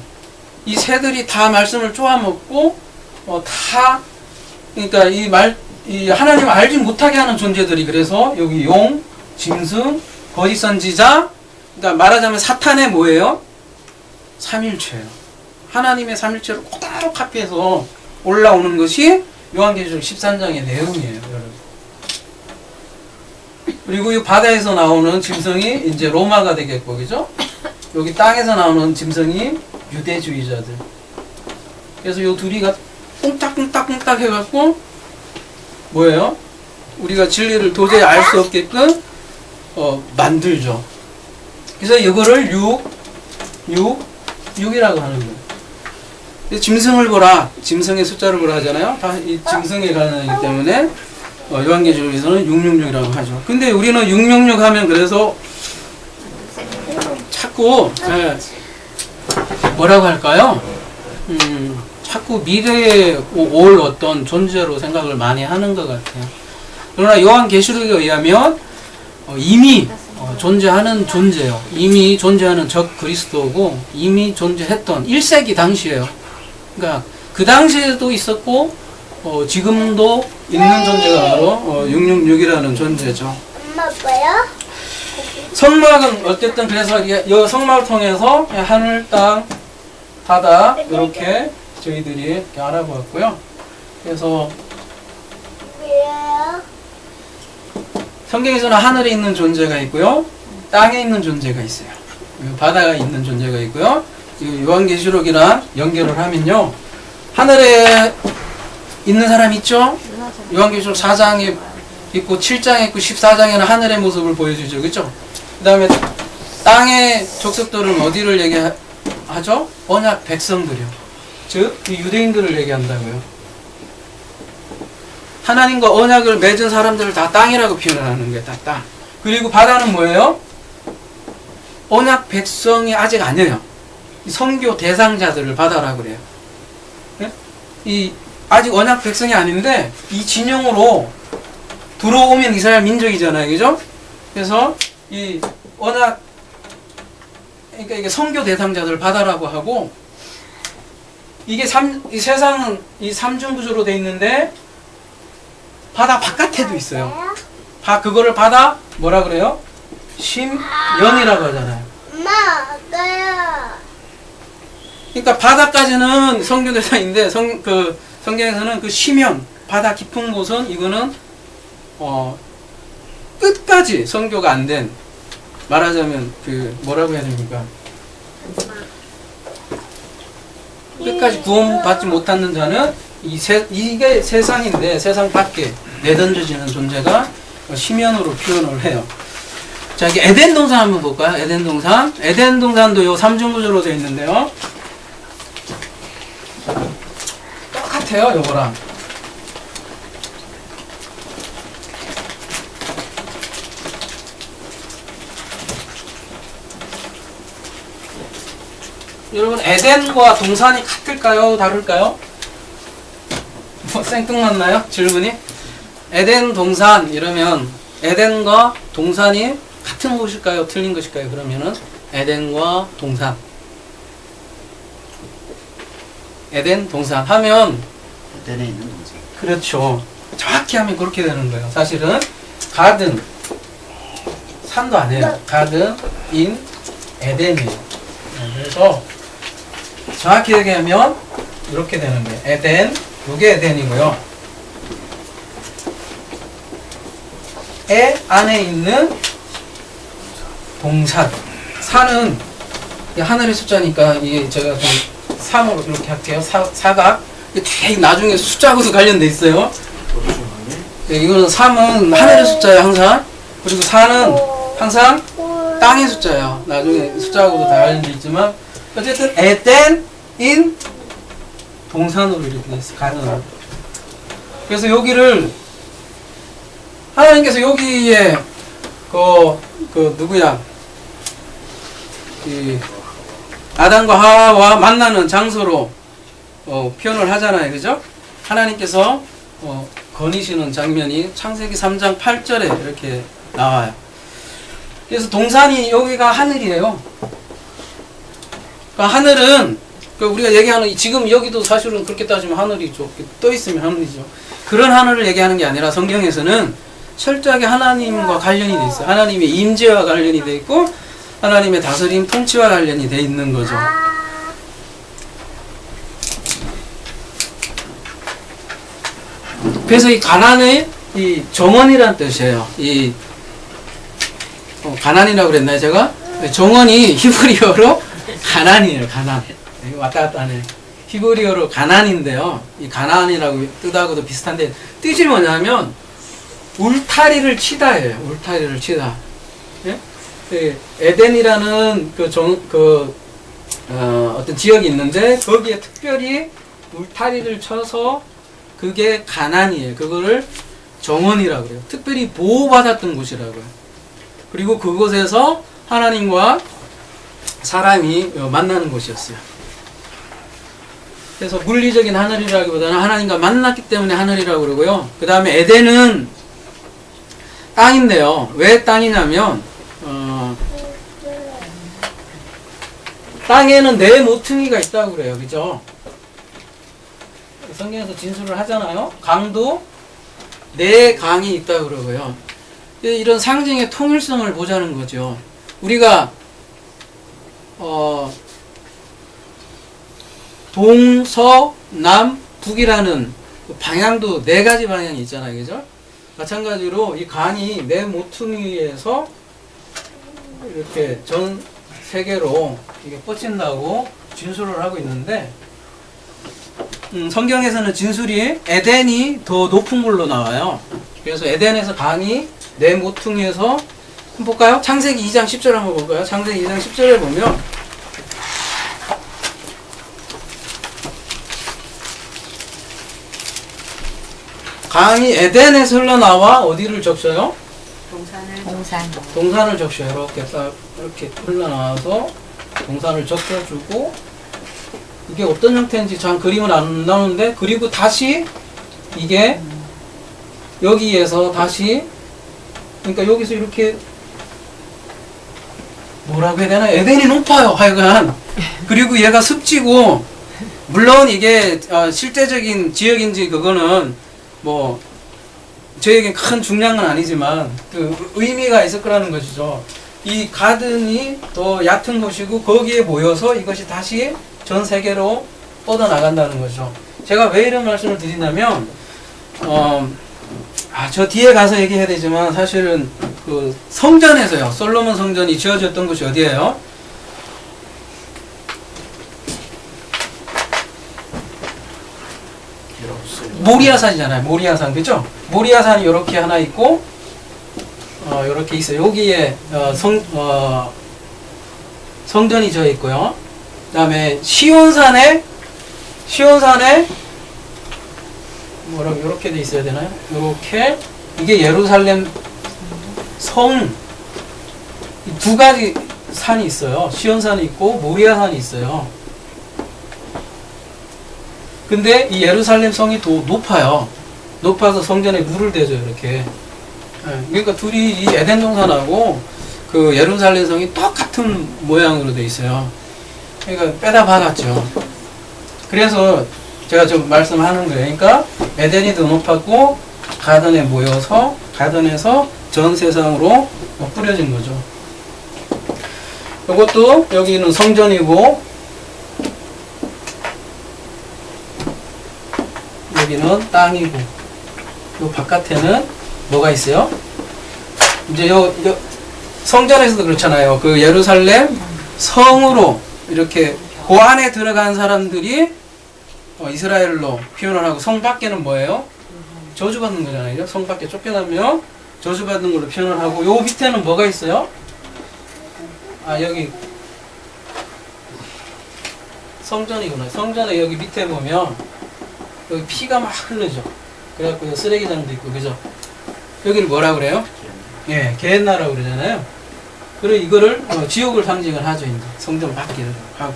이 새들이 다 말씀을 쪼아먹고 다, 그러니까 이 하나님을 알지 못하게 하는 존재들이, 그래서 여기 용, 짐승, 거짓 선지자, 그러니까 말하자면 사탄의 뭐예요? 삼일체예요. 하나님의 삼일체를 그대로 카피해서 올라오는 것이 요한계시록 13장의 내용이에요, 여러분. 그리고 이 바다에서 나오는 짐승이 이제 로마가 되겠고, 그죠? 여기 땅에서 나오는 짐승이 유대주의자들. 그래서 요 둘이가 꽁딱꽁딱꽁딱 해갖고 뭐예요? 우리가 진리를 도저히 알 수 없게끔 만들죠. 그래서 이거를 6이라고 하는 거예요. 짐승을 보라, 짐승의 숫자를 보라 하잖아요. 다 이 짐승에 관한이기 때문에 요한계시록에서는 666이라고 하죠. 근데 우리는 666 하면 그래서 자꾸 뭐라고 할까요? 자꾸 미래에 올 어떤 존재로 생각을 많이 하는 것 같아요. 그러나 요한계시록에 의하면 이미 존재하는 존재요. 이미 존재하는 적 그리스도고 이미 존재했던 1세기 당시에요. 그러니까 그 당시에도 있었고 지금도 있는 존재가 바로 666이라는 존재죠. 엄마 뭐야? 성막은 어쨌든 그래서 이 성막을 통해서 하늘, 땅, 바다 이렇게 저희들이 이렇게 알아보았고요. 그래서 뭐야? 성경에서는 하늘에 있는 존재가 있고요, 땅에 있는 존재가 있어요. 바다가 있는 존재가 있고요. 요한계시록이랑 연결을 하면요, 하늘에 있는 사람 있죠? 요한계시록 4장에 있고 7장에 있고 14장에는 하늘의 모습을 보여주죠. 그죠? 그 다음에 땅의 족속들은 어디를 얘기하죠? 언약 백성들이요. 즉 유대인들을 얘기한다고요. 하나님과 언약을 맺은 사람들을 다 땅이라고 표현하는 거예요. 다 땅. 그리고 바다는 뭐예요? 언약 백성이 아직 아니에요. 선교 대상자들을 바다라고 그래요. 네? 이 아직 언약 백성이 아닌데 이 진영으로 들어오면 이스라엘 민족이잖아요. 그죠? 그래서 이 언약, 그러니까 이게 선교 대상자들을 바다라고 하고, 이게 이 세상은 이 삼중구조로 돼 있는데 바다 바깥에도 있어요. 그거를 바다 뭐라 그래요? 심연이라고 하잖아요. 엄마 아까야. 그러니까 바다까지는 선교 대상인데 성경에서는 그 심연, 바다 깊은 곳은 이거는 끝까지 선교가 안 된, 말하자면 뭐라고 해야 됩니까? 끝까지 구원받지 못하는 자는 이게 세상인데 세상 밖에 내던져지는 존재가 심연으로 표현을 해요. 자, 이게 에덴 동산 한번 볼까요? 에덴 동산. 에덴 동산도 요 삼중구조로 되어 있는데요. 똑같아요, 요거랑. 여러분, 에덴과 동산이 같을까요? 다를까요? 뭐 생뚱맞나요? 질문이? 에덴, 동산 이러면 에덴과 동산이 같은 곳일까요? 틀린 것일까요? 그러면은 에덴과 동산. 에덴, 동산 하면 에덴에 있는 동산. 그렇죠. 정확히 하면 그렇게 되는 거예요. 사실은 가든, 산도 아니에요. 가든, 인, 에덴이에요. 그래서 정확히 얘기하면 이렇게 되는 거예요. 에덴, 요게 에덴이고요. 에 안에 있는 동산. 산은 하늘의 숫자니까 이게 제가 좀 3으로 이렇게 할게요. 사각. 이게 나중에 숫자하고도 관련돼 있어요. 네, 이거는 3은 하늘의 숫자예요, 항상. 그리고 4는 항상 땅의 숫자예요. 나중에 숫자하고도 다 관련돼 있지만 어쨌든 에덴인 동산으로 이렇게 돼 있어요. 가능으로. 그래서 여기를 하나님께서 여기에 누구야? 이 아담과 하와와 만나는 장소로 표현을 하잖아요. 그죠? 하나님께서 거니시는 장면이 창세기 3장 8절에 이렇게 나와요. 그래서 동산이 여기가 하늘이에요. 그러니까 하늘은 우리가 얘기하는 지금 여기도 사실은 그렇게 따지면 하늘이죠. 떠 있으면 하늘이죠. 그런 하늘을 얘기하는 게 아니라 성경에서는 철저하게 하나님과 관련이 돼 있어요. 하나님의 임재와 관련이 돼 있고 하나님의 다스림 통치와 관련이 돼 있는 거죠. 그래서 이 가난의 이 정원이란 뜻이에요. 이 가난이라고 그랬나요, 제가? 정원이 히브리어로 가난이에요, 가난. 왔다 갔다 하네. 히브리어로 가난인데요. 이 가난이라고 뜻하고도 비슷한데, 뜻이 뭐냐면, 울타리를 치다예요. 울타리를 치다. 예? 에덴이라는 어떤 지역이 있는데, 거기에 특별히 울타리를 쳐서, 그게 가난이에요. 그거를 정원이라고 그래요. 특별히 보호받았던 곳이라고요. 그리고 그곳에서 하나님과 사람이 만나는 곳이었어요. 그래서 물리적인 하늘이라기보다는 하나님과 만났기 때문에 하늘이라고 그러고요. 그 다음에 에덴은 땅인데요. 왜 땅이냐면 땅에는 네 모퉁이가 있다고 그래요. 그죠? 성경에서 진술을 하잖아요. 강도 네 강이 있다고 그러고요. 이런 상징의 통일성을 보자는 거죠. 우리가 동서남 북이라는 방향도 네 가지 방향이 있잖아요. 그죠? 마찬가지로 이 강이 네 모퉁이에서 이렇게 전 세계로 이게 뻗친다고 진술을 하고 있는데, 성경에서는 진술이 에덴이 더 높은 걸로 나와요. 그래서 에덴에서 강이 네 모퉁이에서 한번 볼까요? 창세기 2장 10절 한번 볼까요? 창세기 2장 10절에 보면 강이 에덴에서 흘러나와 어디를 적셔요? 동산을 적셔요. 이렇게 딱 이렇게 흘러나와서 동산을 적셔주고, 이게 어떤 형태인지 참 그림은 안 나오는데, 그리고 다시 이게 여기에서 다시, 그러니까 여기서 이렇게 뭐라고 해야 되나? 에덴이 높아요, 하여간. 그리고 얘가 습지고, 물론 이게 실제적인 지역인지 그거는 뭐 저에겐 큰 중량은 아니지만 그 의미가 있을 거라는 것이죠. 이 가든이 더 얕은 곳이고 거기에 모여서 이것이 다시 전 세계로 뻗어나간다는 거죠. 제가 왜 이런 말씀을 드리냐면 저 뒤에 가서 얘기해야 되지만 사실은 그 성전에서요, 솔로몬 성전이 지어졌던 곳이 어디예요? 모리아산이잖아요. 모리아산, 그죠? 모리아산이 이렇게 하나 있고, 이렇게 있어요. 여기에 성전이 져 있고요. 그다음에 시온산에 뭐라고 이렇게 돼 있어야 되나요? 이렇게 이게 예루살렘 성 두 가지 산이 있어요. 시온산이 있고 모리아산이 있어요. 근데 이 예루살렘 성이 더 높아요. 높아서 성전에 물을 대죠, 이렇게. 그러니까 둘이 이 에덴 동산하고 그 예루살렘 성이 똑같은 모양으로 돼 있어요. 그러니까 빼다 박았죠. 그래서 제가 좀 말씀하는 거예요. 그러니까 에덴이 더 높았고 가든에 모여서 가든에서 전 세상으로 뿌려진 거죠. 이것도 여기는 성전이고 여기는 땅이고, 요 바깥에는 뭐가 있어요? 이제 요 성전에서도 그렇잖아요. 그 예루살렘 성으로 이렇게 그 안에 들어간 사람들이 이스라엘로 표현을 하고, 성 밖에는 뭐예요? 저주받는 거잖아요. 성 밖에 쫓겨나면 저주받는 걸로 표현을 하고, 요 밑에는 뭐가 있어요? 여기 성전이구나. 성전에 여기 밑에 보면 여기 피가 막 흐르죠. 그래갖고 쓰레기장도 있고, 그죠? 여기를 뭐라 그래요? 예, 게헨나라고 그러잖아요. 그리고 이거를 지옥을 상징을 하죠. 이제 성전 밖에 하고.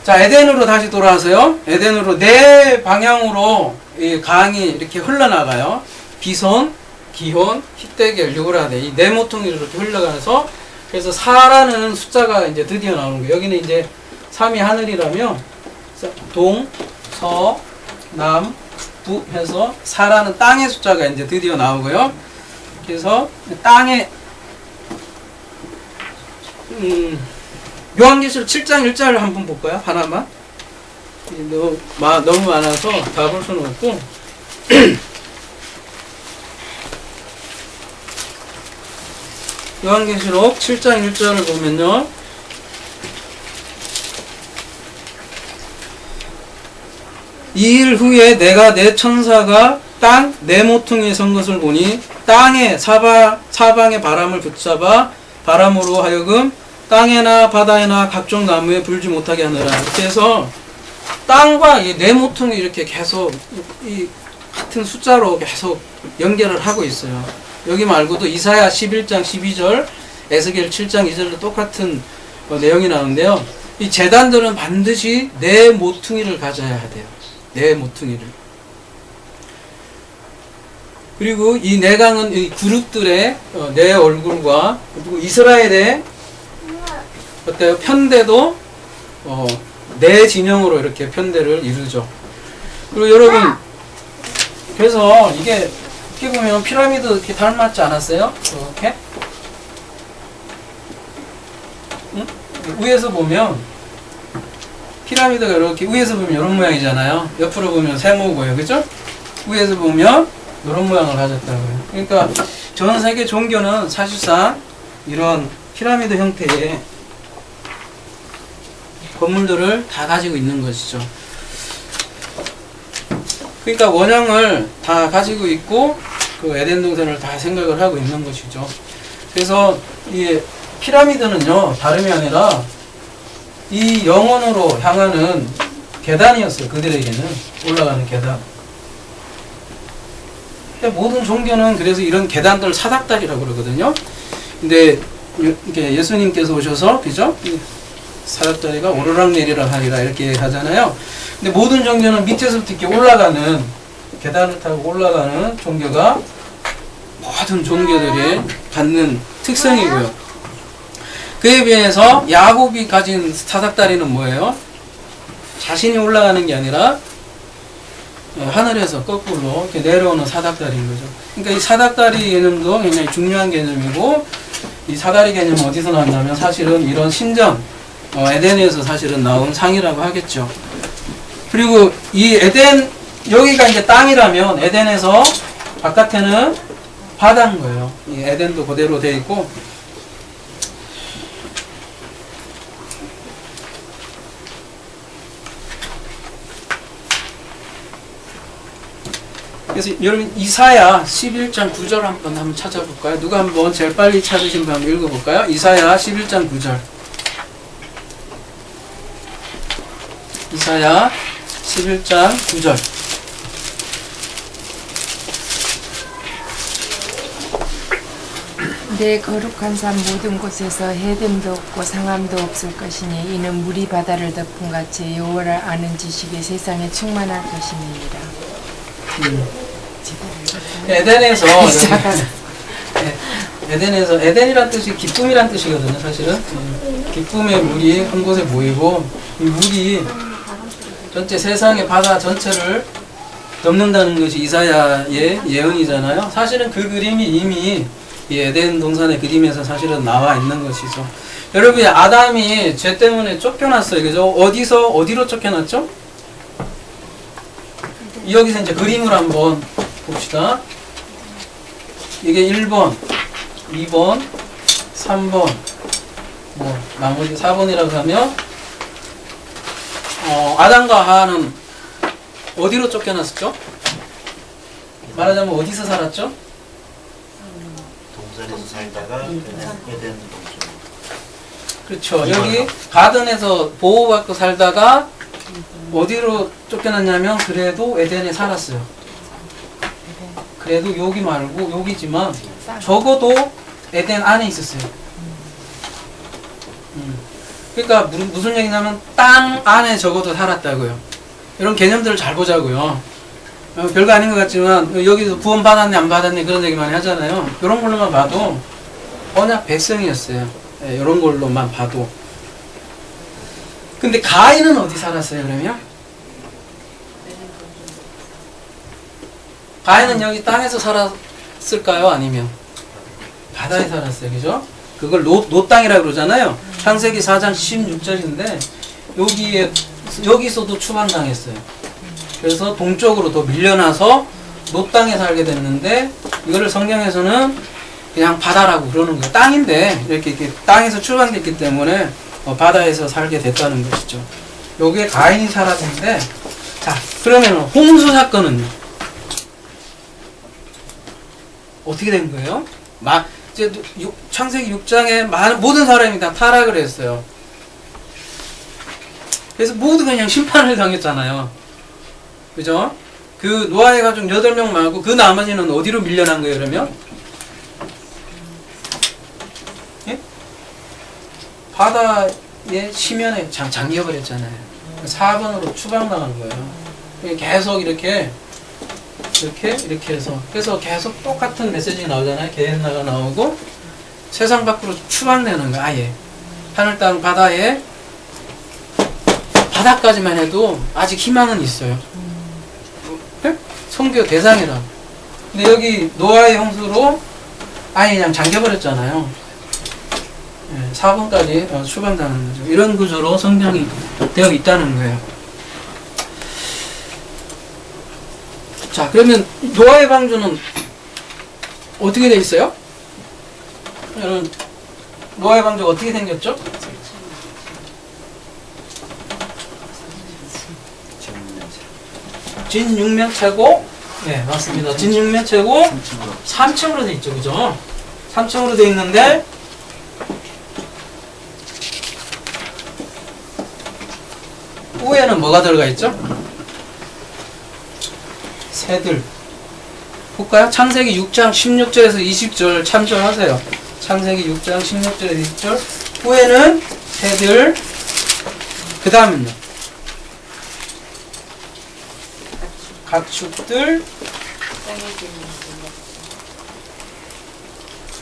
자, 에덴으로 다시 돌아와서요. 에덴으로 네 방향으로 이 강이 이렇게 흘러나가요. 비손, 기혼, 히데겔, 유브라데, 이 네 모퉁이로 이렇게 흘러가서, 그래서 사라는 숫자가 이제 드디어 나오는 거예요. 여기는 이제 3이 하늘이라면 동, 서, 남, 북 해서 사라는 땅의 숫자가 이제 드디어 나오고요. 그래서 땅에 요한계시록 7장 1절을 한번 볼까요? 하나만. 너무 많아서 다 볼 수는 없고 요한계시록 7장 1절을 보면요, 이 일 후에 내가 내 천사가 땅 네 모퉁이에 선 것을 보니 땅에 사방의 바람을 붙잡아 바람으로 하여금 땅에나 바다에나 각종 나무에 불지 못하게 하느라. 이렇게 해서 땅과 이 네 모퉁이 이렇게 계속 이 같은 숫자로 계속 연결을 하고 있어요. 여기 말고도 이사야 11장 12절, 에스겔 7장 2절도 똑같은 내용이 나오는데요. 이 제단들은 반드시 네 모퉁이를 가져야 돼요. 네 모퉁이를. 그리고 이 내강은 이 그룹들의 네 얼굴과 그리고 이스라엘의 어때요? 편대도 네 진영으로 이렇게 편대를 이루죠. 그리고 여러분, 그래서 이게 어떻게 보면 피라미드 이렇게 닮았지 않았어요? 이렇게 응? 위에서 보면 피라미드가 이렇게 위에서 보면 이런 모양이잖아요. 옆으로 보면 세모고요, 그죠? 위에서 보면 이런 모양을 가졌다고요. 그러니까 전 세계 종교는 사실상 이런 피라미드 형태의 건물들을 다 가지고 있는 것이죠. 그러니까 원형을 다 가지고 있고 그 에덴 동산을 다 생각을 하고 있는 것이죠. 그래서 이 피라미드는요, 다름이 아니라 이 영혼으로 향하는 계단이었어요. 그들에게는 올라가는 계단. 모든 종교는 그래서 이런 계단들을 사닥다리라고 그러거든요. 근데 이렇게 예수님께서 오셔서, 그죠? 사닥다리가 오르락내리락 하리라 이렇게 하잖아요. 근데 모든 종교는 밑에서부터 이렇게 올라가는, 계단을 타고 올라가는 종교가 모든 종교들이 갖는 특성이고요. 그에 비해서 야곱이 가진 사닥다리는 뭐예요? 자신이 올라가는 게 아니라 하늘에서 거꾸로 이렇게 내려오는 사닥다리인 거죠. 그러니까 이 사닥다리 개념도 굉장히 중요한 개념이고, 이 사다리 개념은 어디서 나왔냐면 사실은 이런 신전, 에덴에서 사실은 나온 상이라고 하겠죠. 그리고 이 에덴, 여기가 이제 땅이라면 에덴에서 바깥에는 바다인 거예요. 이 에덴도 그대로 되어 있고, 그래서 여러분 이사야 11장 9절 한번 찾아볼까요? 누가 한번 제일 빨리 찾으신 분 한번 읽어볼까요? 이사야 11장 9절. 이사야 11장 9절. 내 거룩한 산 모든 곳에서 해됨도 없고 상함도 없을 것이니 이는 물이 바다를 덮은 같이 여호와를 아는 지식이 세상에 충만할 것임이니라. 에덴에서 에덴에서 에덴이란 뜻이 기쁨이란 뜻이거든요. 사실은 기쁨의 물이 한 곳에 모이고 이 물이 전체 세상의 바다 전체를 덮는다는 것이 이사야의 예언이잖아요. 사실은 그 그림이 이미 이 에덴 동산의 그림에서 사실은 나와 있는 것이죠. 여러분, 아담이 죄 때문에 쫓겨났어요. 그죠? 어디로 쫓겨났죠? 여기서 이제 그림을 한번 봅시다. 이게 1번, 2번, 3번, 나머지 4번이라고 하면, 아담과 하와는 어디로 쫓겨났었죠? 말하자면 어디서 살았죠? 동산에서 살다가 에덴 동산. 그렇죠. 여기 가든에서 보호받고 살다가 어디로 쫓겨났냐면 그래도 에덴에 살았어요. 그래도 여기 말고 여기지만 적어도 에덴 안에 있었어요. 그러니까 무슨 얘기냐면 땅 안에 적어도 살았다고요. 이런 개념들을 잘 보자고요. 별거 아닌 것 같지만 여기서 구원 받았네 안 받았네 그런 얘기 많이 하잖아요. 이런 걸로만 봐도 언약 백성이었어요. 이런 걸로만 봐도. 근데 가인은 어디 살았어요 그러면? 가인은 여기 땅에서 살았을까요? 아니면 바다에 살았어요. 그죠? 그걸 노 땅이라고 그러잖아요. 창세기 4장 16절인데 여기서도 추방당했어요. 그래서 동쪽으로 더 밀려나서 노 땅에 살게 됐는데 이거를 성경에서는 그냥 바다라고 그러는 거예요. 땅인데 이렇게 땅에서 추방됐기 때문에 바다에서 살게 됐다는 것이죠. 여기에 가인이 살았는데, 자 그러면 홍수 사건은요? 어떻게 된 거예요? 이제 창세기 6장에 모든 사람이 다 타락을 했어요. 그래서 모두 그냥 심판을 당했잖아요. 그죠? 그 노아의 가족 8명 말고 그 나머지는 어디로 밀려난 거예요, 그러면? 예? 바다의 심연에 잠겨버렸잖아요. 4번으로 추방당한 거예요. 계속 이렇게 해서 그래서 계속 똑같은 메시지가 나오잖아요. 게헨나가 나오고 세상 밖으로 추방되는 거야. 아예 하늘 땅 바다에 바다까지만 해도 아직 희망은 있어요. 네? 선교 대상이라. 근데 여기 노아의 홍수로 아예 그냥 잠겨버렸잖아요. 네, 4번까지 추방당하는 거죠. 이런 구조로 성경이 되어 있다는 거예요. 자, 그러면 노아의 방주는 어떻게 돼 있어요? 여러분, 노아의 방주가 어떻게 생겼죠? 진육면체고, 네, 맞습니다. 진육면체고 3층으로 돼 있죠, 그죠? 3층으로 돼 있는데 위에는 뭐가 들어가 있죠? 새들. 볼까요? 창세기 6장 16절에서 20절 참조하세요. 창세기 6장 16절에서 20절. 후에는 새들. 그 다음은요. 가축들.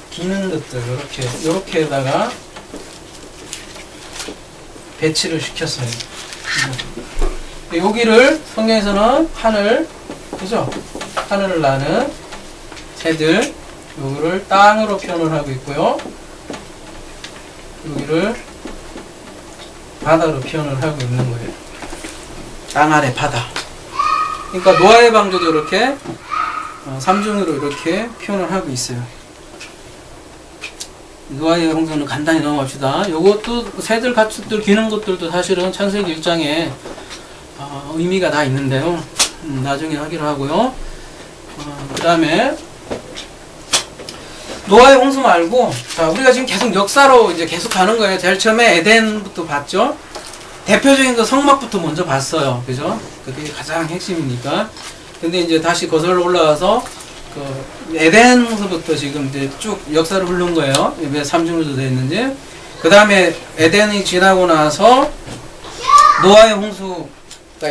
기는 것들. 요렇게다가 배치를 시켰어요. 여기를 성경에서는 하늘, 그죠? 하늘을 나는 새들, 여기를 땅으로 표현을 하고 있고요. 여기를 바다로 표현을 하고 있는 거예요. 땅 아래 바다. 그러니까 노아의 방주도 이렇게 삼중으로 이렇게 표현을 하고 있어요. 노아의 홍수는 간단히 넘어갑시다. 요것도 새들, 가축들, 기는 것들도 사실은 창세기 1장에 의미가 다 있는데요. 나중에 하기로 하고요. 그 다음에 노아의 홍수 말고, 자, 우리가 지금 계속 역사로 이제 계속 가는 거예요. 제일 처음에 에덴부터 봤죠. 대표적인 그 성막부터 먼저 봤어요. 그죠? 그게 가장 핵심이니까. 근데 이제 다시 거슬러 올라가서 그 에덴 홍수부터 지금 이제 쭉 역사를 흐른 거예요. 왜 삼중으로 되어 있는지. 그 다음에 에덴이 지나고 나서 노아의 홍수가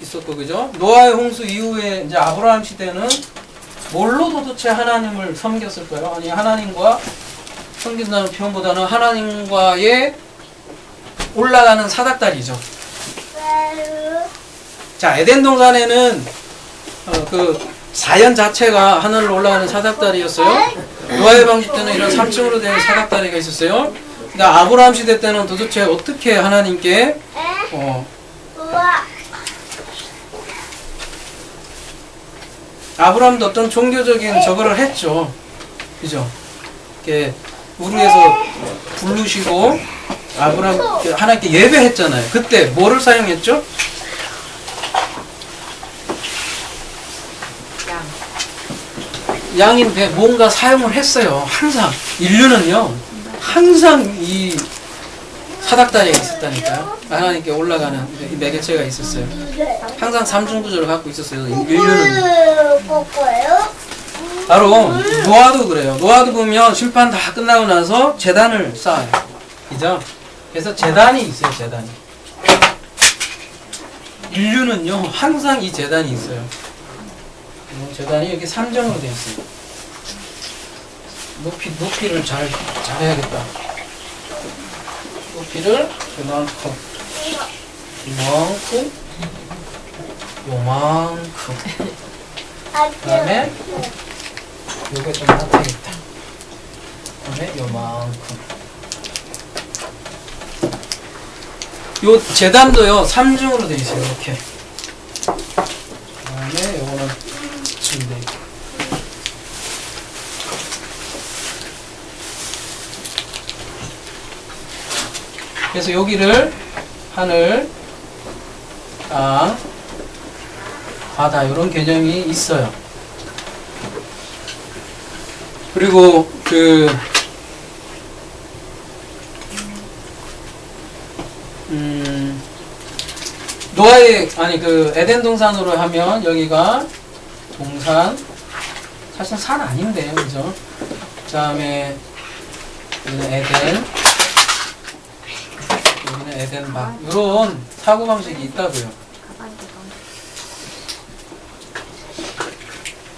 있었고, 그죠? 노아의 홍수 이후에 이제 아브라함 시대는 뭘로 도대체 하나님을 섬겼을까요? 아니, 하나님과 섬긴다는 표현보다는 하나님과의 올라가는 사닥다리죠. 자, 에덴 동산에는 그 자연 자체가 하늘로 올라가는 사닥다리였어요. 노아의 방식 때는 이런 3층으로 된 사닥다리가 있었어요. 근데 아브라함 시대 때는 도대체 어떻게 하나님께 아브라함도 어떤 종교적인 저거를 했죠. 그죠? 이렇게 우르에서 부르시고 아브라함 하나님께 예배했잖아요. 그때 뭐를 사용했죠? 양인데 뭔가 사용을 했어요. 항상 인류는요, 항상 이 사닥다리가 있었다니까요. 하나님께 올라가는 이 매개체가 있었어요. 항상 삼중구조를 갖고 있었어요. 인류는. 바로 노아도 그래요. 노아도 보면 심판 다 끝나고 나서 제단을 쌓아요. 그죠? 그래서 제단이 있어요. 제단이. 인류는요, 항상 이 제단이 있어요. 제단이 여기 3정으로 되어 있어요. 높이를 잘 해야겠다. 높이를 요만큼, 요만큼. 그 다음에 요게 좀 낮아야겠다. 그 다음에 요만큼. 요 재단도요 3중으로 되어 있어요. 이렇게. 그 다음에 요거는 침대. 그래서 여기를 하늘, 땅, 바다 이런 개념이 있어요. 그리고 노아의 아니 그 에덴 동산으로 하면 여기가 동산, 사실 산 아닌데 그죠? 그다음에 여기는 에덴, 여기는 에덴 박 이런 사고 방식이 있다고요.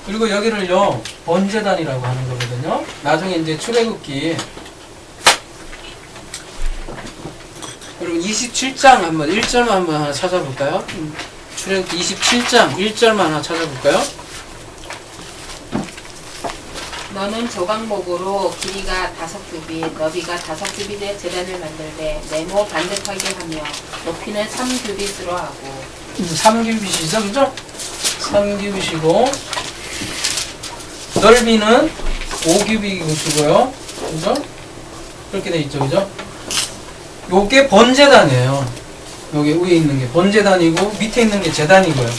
그리고 여기를요 번제단이라고 하는 거거든요. 나중에 이제 출애굽기 여러분 27장 한번 1절만 한번 하나 찾아볼까요? 출애굽기 27장 1절만 하나 찾아볼까요? 너는 조각목으로 길이가 5규빗, 너비가 5규빗의 제단을 만들되 네모 반듯하게 하며 높이는 3규빗으로 하고 3규빗이죠, 그죠? 3규빗이고 넓이는 5규빗이고요, 그죠? 그렇게 돼 있죠, 그죠? 요게 번제단이에요. 여기 위에 있는 게 번제단이고 밑에 있는 게 제단이고요.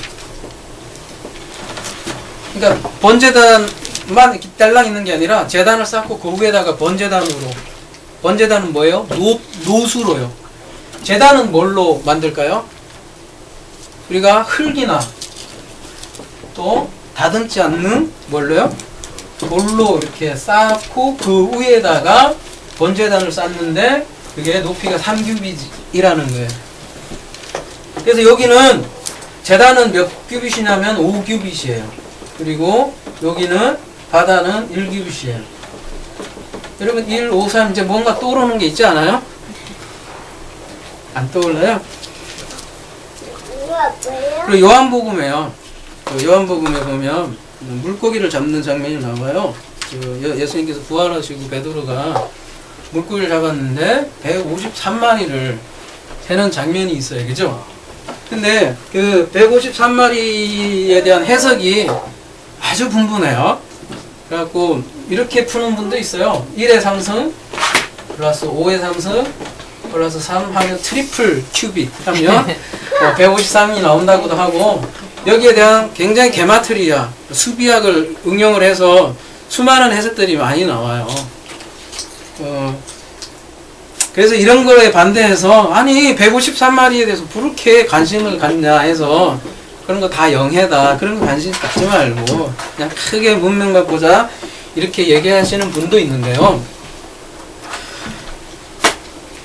그러니까 번제단만 이렇게 딸랑 있는 게 아니라 제단을 쌓고 그 위에다가 번제단으로, 번제단은 뭐예요? 노수로요. 제단은 뭘로 만들까요? 우리가 흙이나 또 다듬지 않는 뭘로요? 돌로 이렇게 쌓고 그 위에다가 번제단을 쌓는데 그게 높이가 3규빗이라는 거예요. 그래서 여기는 제단은 몇 규빗이냐면 5규빗이에요. 그리고 여기는 바다는 1규빗이에요. 여러분 1, 5, 3 이제 뭔가 떠오르는 게 있지 않아요? 안 떠올라요? 이거 뭐예요? 그리고 요한복음에요. 요한복음에 보면 물고기를 잡는 장면이 나와요. 예수님께서 부활하시고 베드로가 물고기를 잡았는데 153마리를 세는 장면이 있어요. 그죠? 근데 그 153마리에 대한 해석이 아주 분분해요. 그래갖고 이렇게 푸는 분도 있어요. 1의 3승 플러스 5의 3승 플러스 3 하면 트리플 큐빗 하면 153이 나온다고도 하고, 여기에 대한 굉장히 게마트리아 수비학을 응용을 해서 수많은 해석들이 많이 나와요. 그래서 이런 거에 반대해서 아니 153마리에 대해서 그렇게 관심을 갖냐 해서 그런 거 다 영해다, 그런 거 관심 갖지 말고 그냥 크게 문맥만 보자 이렇게 얘기하시는 분도 있는데요.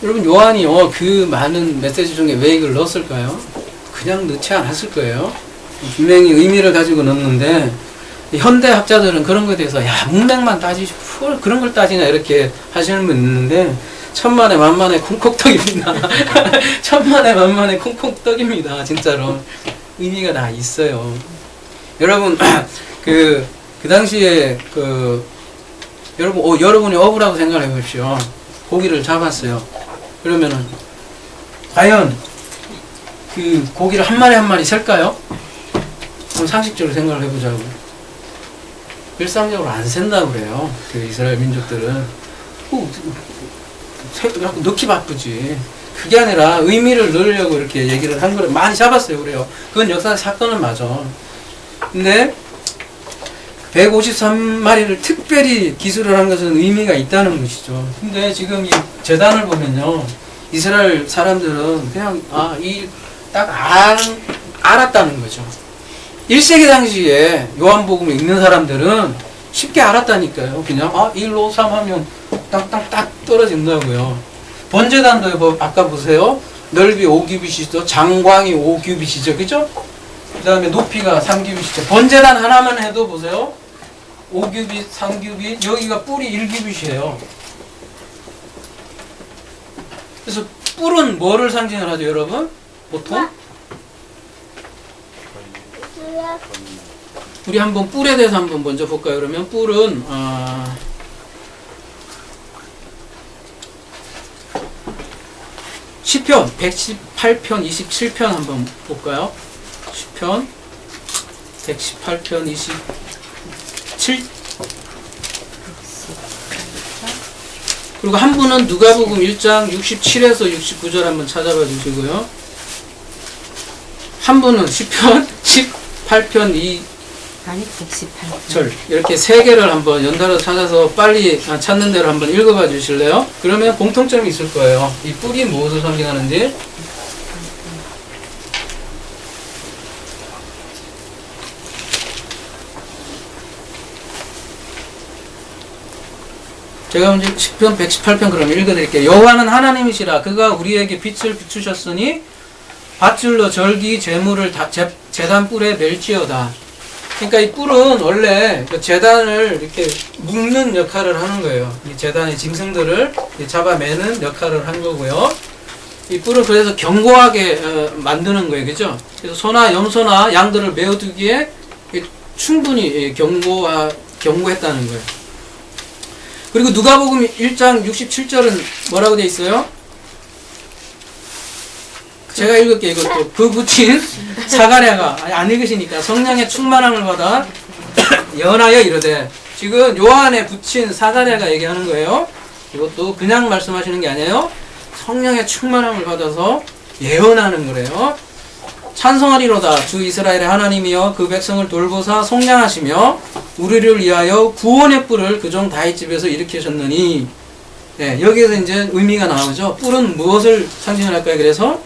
여러분 요한이요 그 많은 메시지 중에 왜 이걸 넣었을까요? 그냥 넣지 않았을 거예요. 분명히 의미를 가지고 넣었는데 현대 학자들은 그런 거에 대해서 야 문맥만 따지지 뭘 그런 걸 따지냐 이렇게 하시는 분 있는데 천만에 만만의 콩콩떡입니다. 천만에 만만의 콩콩떡입니다. 진짜로 의미가 다 있어요. 여러분 그 당시에 여러분이 어부라고 생각해 보십시오. 고기를 잡았어요. 그러면은 과연 그 고기를 한 마리 한 마리 셀까요? 그럼 상식적으로 생각을 해보자고. 일상적으로 안 센다고 그래요. 그 이스라엘 민족들은 넣기 바쁘지. 그게 아니라 의미를 넣으려고 이렇게 얘기를 한 거를 많이 잡았어요. 그래요. 그건 역사 사건은 맞아. 근데 153마리를 특별히 기술을 한 것은 의미가 있다는 것이죠. 근데 지금 이 제단을 보면요, 이스라엘 사람들은 그냥 딱 알았다는 거죠. 1세기 당시에 요한복음을 읽는 사람들은 쉽게 알았다니까요. 그냥 1, 5, 3 하면 딱딱딱 떨어진다고요. 번제단도 아까 보세요. 넓이 5규빗이죠. 장광이 5규빗이죠. 그죠? 그 다음에 높이가 3규빗이죠. 번제단 하나만 해도 보세요. 5규빗, 3규빗, 여기가 뿔이 1규빗이에요. 그래서 뿔은 뭐를 상징을 하죠, 여러분? 보통? 우리 한번 뿔에 대해서 한번 먼저 볼까요? 그러면 뿔은 시편 118편 27편 한번 볼까요? 시편 118편 27. 그리고 한 분은 누가복음 1장 67에서 69절 한번 찾아봐 주시고요. 한 분은 시편 18편 118절 이렇게 세 개를 한번 연달아 찾아서 빨리 찾는 대로 한번 읽어봐 주실래요? 그러면 공통점이 있을 거예요. 이 뿔이 무엇을 상징하는지. 제가 이제 10편 118편 그럼 읽어드릴게요. 여호와는 하나님이시라. 그가 우리에게 빛을 비추셨으니 밧줄로 절기 제물을 제단 뿔에 멜지어다. 그러니까 이 뿔은 원래 그 제단을 이렇게 묶는 역할을 하는 거예요. 이 제단의 짐승들을 잡아매는 역할을 한 거고요. 이 뿔은 그래서 견고하게 만드는 거예요. 그죠? 그래서 소나 염소나 양들을 메어두기에 충분히 견고했다는 거예요. 그리고 누가복음 1장 67절은 뭐라고 되어 있어요? 제가 읽을게요. 이것도. 그 붙인 사가랴가 안 읽으시니까 성령의 충만함을 받아 예언하여 이르되, 지금 요한에 붙인 사가랴가 얘기하는 거예요. 이것도 그냥 말씀하시는 게 아니에요. 성령의 충만함을 받아서 예언하는 거래요. 찬송하리로다. 주 이스라엘의 하나님이여 그 백성을 돌보사 속량하시며 우리를 위하여 구원의 뿔을 그종 다윗 집에서 일으키셨느니. 네, 여기에서 이제 의미가 나오죠. 뿔은 무엇을 상징을 할까요? 그래서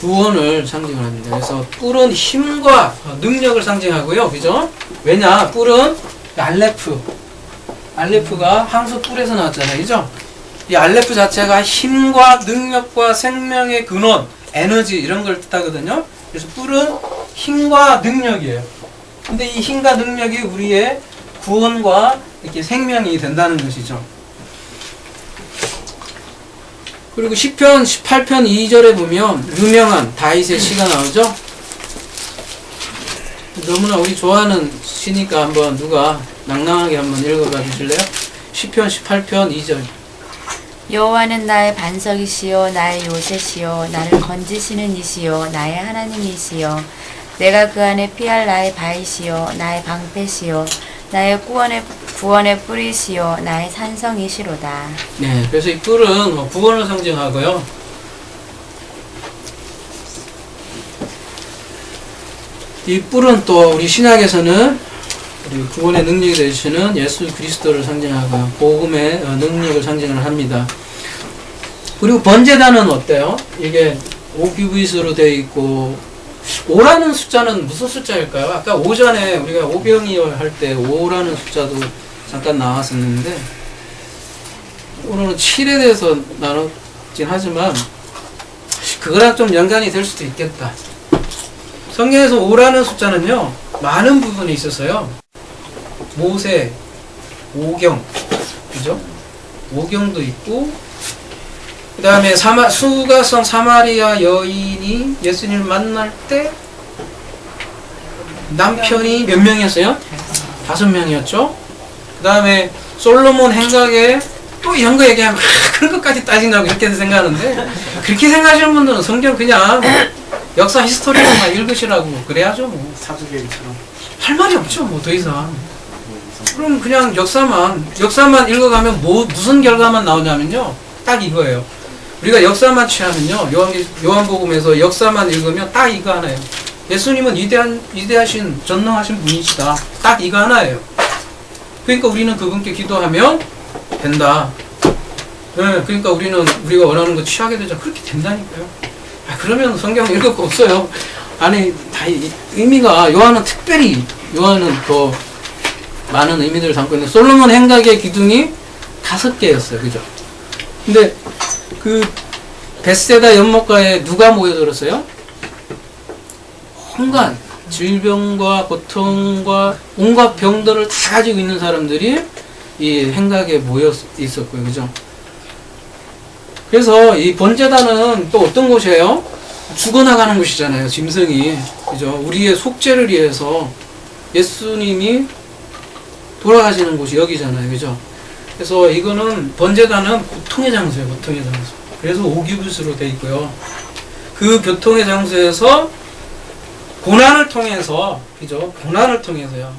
구원을 상징을 합니다. 그래서 뿔은 힘과 능력을 상징하고요. 그죠? 왜냐? 뿔은 알레프가 항소 뿔에서 나왔잖아요. 그죠? 이 알레프 자체가 힘과 능력과 생명의 근원, 에너지 이런 걸 뜻하거든요. 그래서 뿔은 힘과 능력이에요. 근데 이 힘과 능력이 우리의 구원과 이렇게 생명이 된다는 것이죠. 그리고 시편 18편 2절에 보면 유명한 다윗의 시가 나오죠. 너무나 우리 좋아하는 시니까 한번 누가 낭낭하게 한번 읽어봐 주실래요? 시편 18편 2절. 여호와는 나의 반석이시요 나의 요새시요 나를 건지시는 이시요 나의 하나님이시요 내가 그 안에 피할 나의 바위시요 나의 방패시요 나의 구원의 뿌리시요 나의 산성이시로다. 네, 그래서 이 뿔은 구원을 상징하고요. 이 뿔은 또 우리 신약에서는 우리 구원의 능력이 되시는 예수 그리스도를 상징하고 복음의 능력을 상징을 합니다. 그리고 번제단은 어때요? 이게 5규빗으로 되어 있고 5라는 숫자는 무슨 숫자일까요? 아까 오전에 우리가 오병이어 할 때 5라는 숫자도 잠깐 나왔었는데 오늘은 7에 대해서 나눴긴 하지만 그거랑 좀 연관이 될 수도 있겠다. 성경에서 5라는 숫자는요 많은 부분이 있었어요. 모세, 오경, 그죠? 오경도 있고, 그 다음에 수가성 사마리아 여인이 예수님을 만날 때 남편이 몇 명이었어요? 5명이었죠? 그 다음에 솔로몬 행각에 또 이런 거 얘기하면 그런 것까지 따진다고 이렇게 생각하는데, 그렇게 생각하시는 분들은 성경 그냥 역사 히스토리만 읽으시라고 그래야죠. 뭐 사두개비처럼 할 말이 없죠. 뭐 더 이상. 그럼 그냥 역사만 읽어가면 무슨 결과만 나오냐면요, 딱 이거예요. 우리가 역사만 취하면요, 요한복음에서 역사만 읽으면 딱 이거 하나예요. 예수님은 위대하신 전능하신 분이시다. 딱 이거 하나예요. 그러니까 우리는 그분께 기도하면 된다. 네, 그러니까 우리가 원하는 거 취하게 되죠. 그렇게 된다니까요. 그러면 성경 읽을 거 없어요. 아니, 다 의미가, 요한은 더 많은 의미들을 담고 있는데, 솔로몬 행각의 기둥이 5개였어요. 그죠? 근데 그 벳세다 연못가에 누가 모여들었어요? 온갖 질병과 고통과 온갖 병들을 다 가지고 있는 사람들이 이 행각에 모여 있었고요. 그죠? 그래서 이 번제단은 또 어떤 곳이에요? 죽어나가는 곳이잖아요. 짐승이. 그죠? 우리의 속죄를 위해서 예수님이 돌아가시는 곳이 여기잖아요. 그죠? 그래서 이거는 번제단은 고통의 장소예요. 고통의 장소. 그래서 5규빗으로 되어 있고요. 그 교통의 장소에서 고난을 통해서, 그죠? 고난을 통해서요.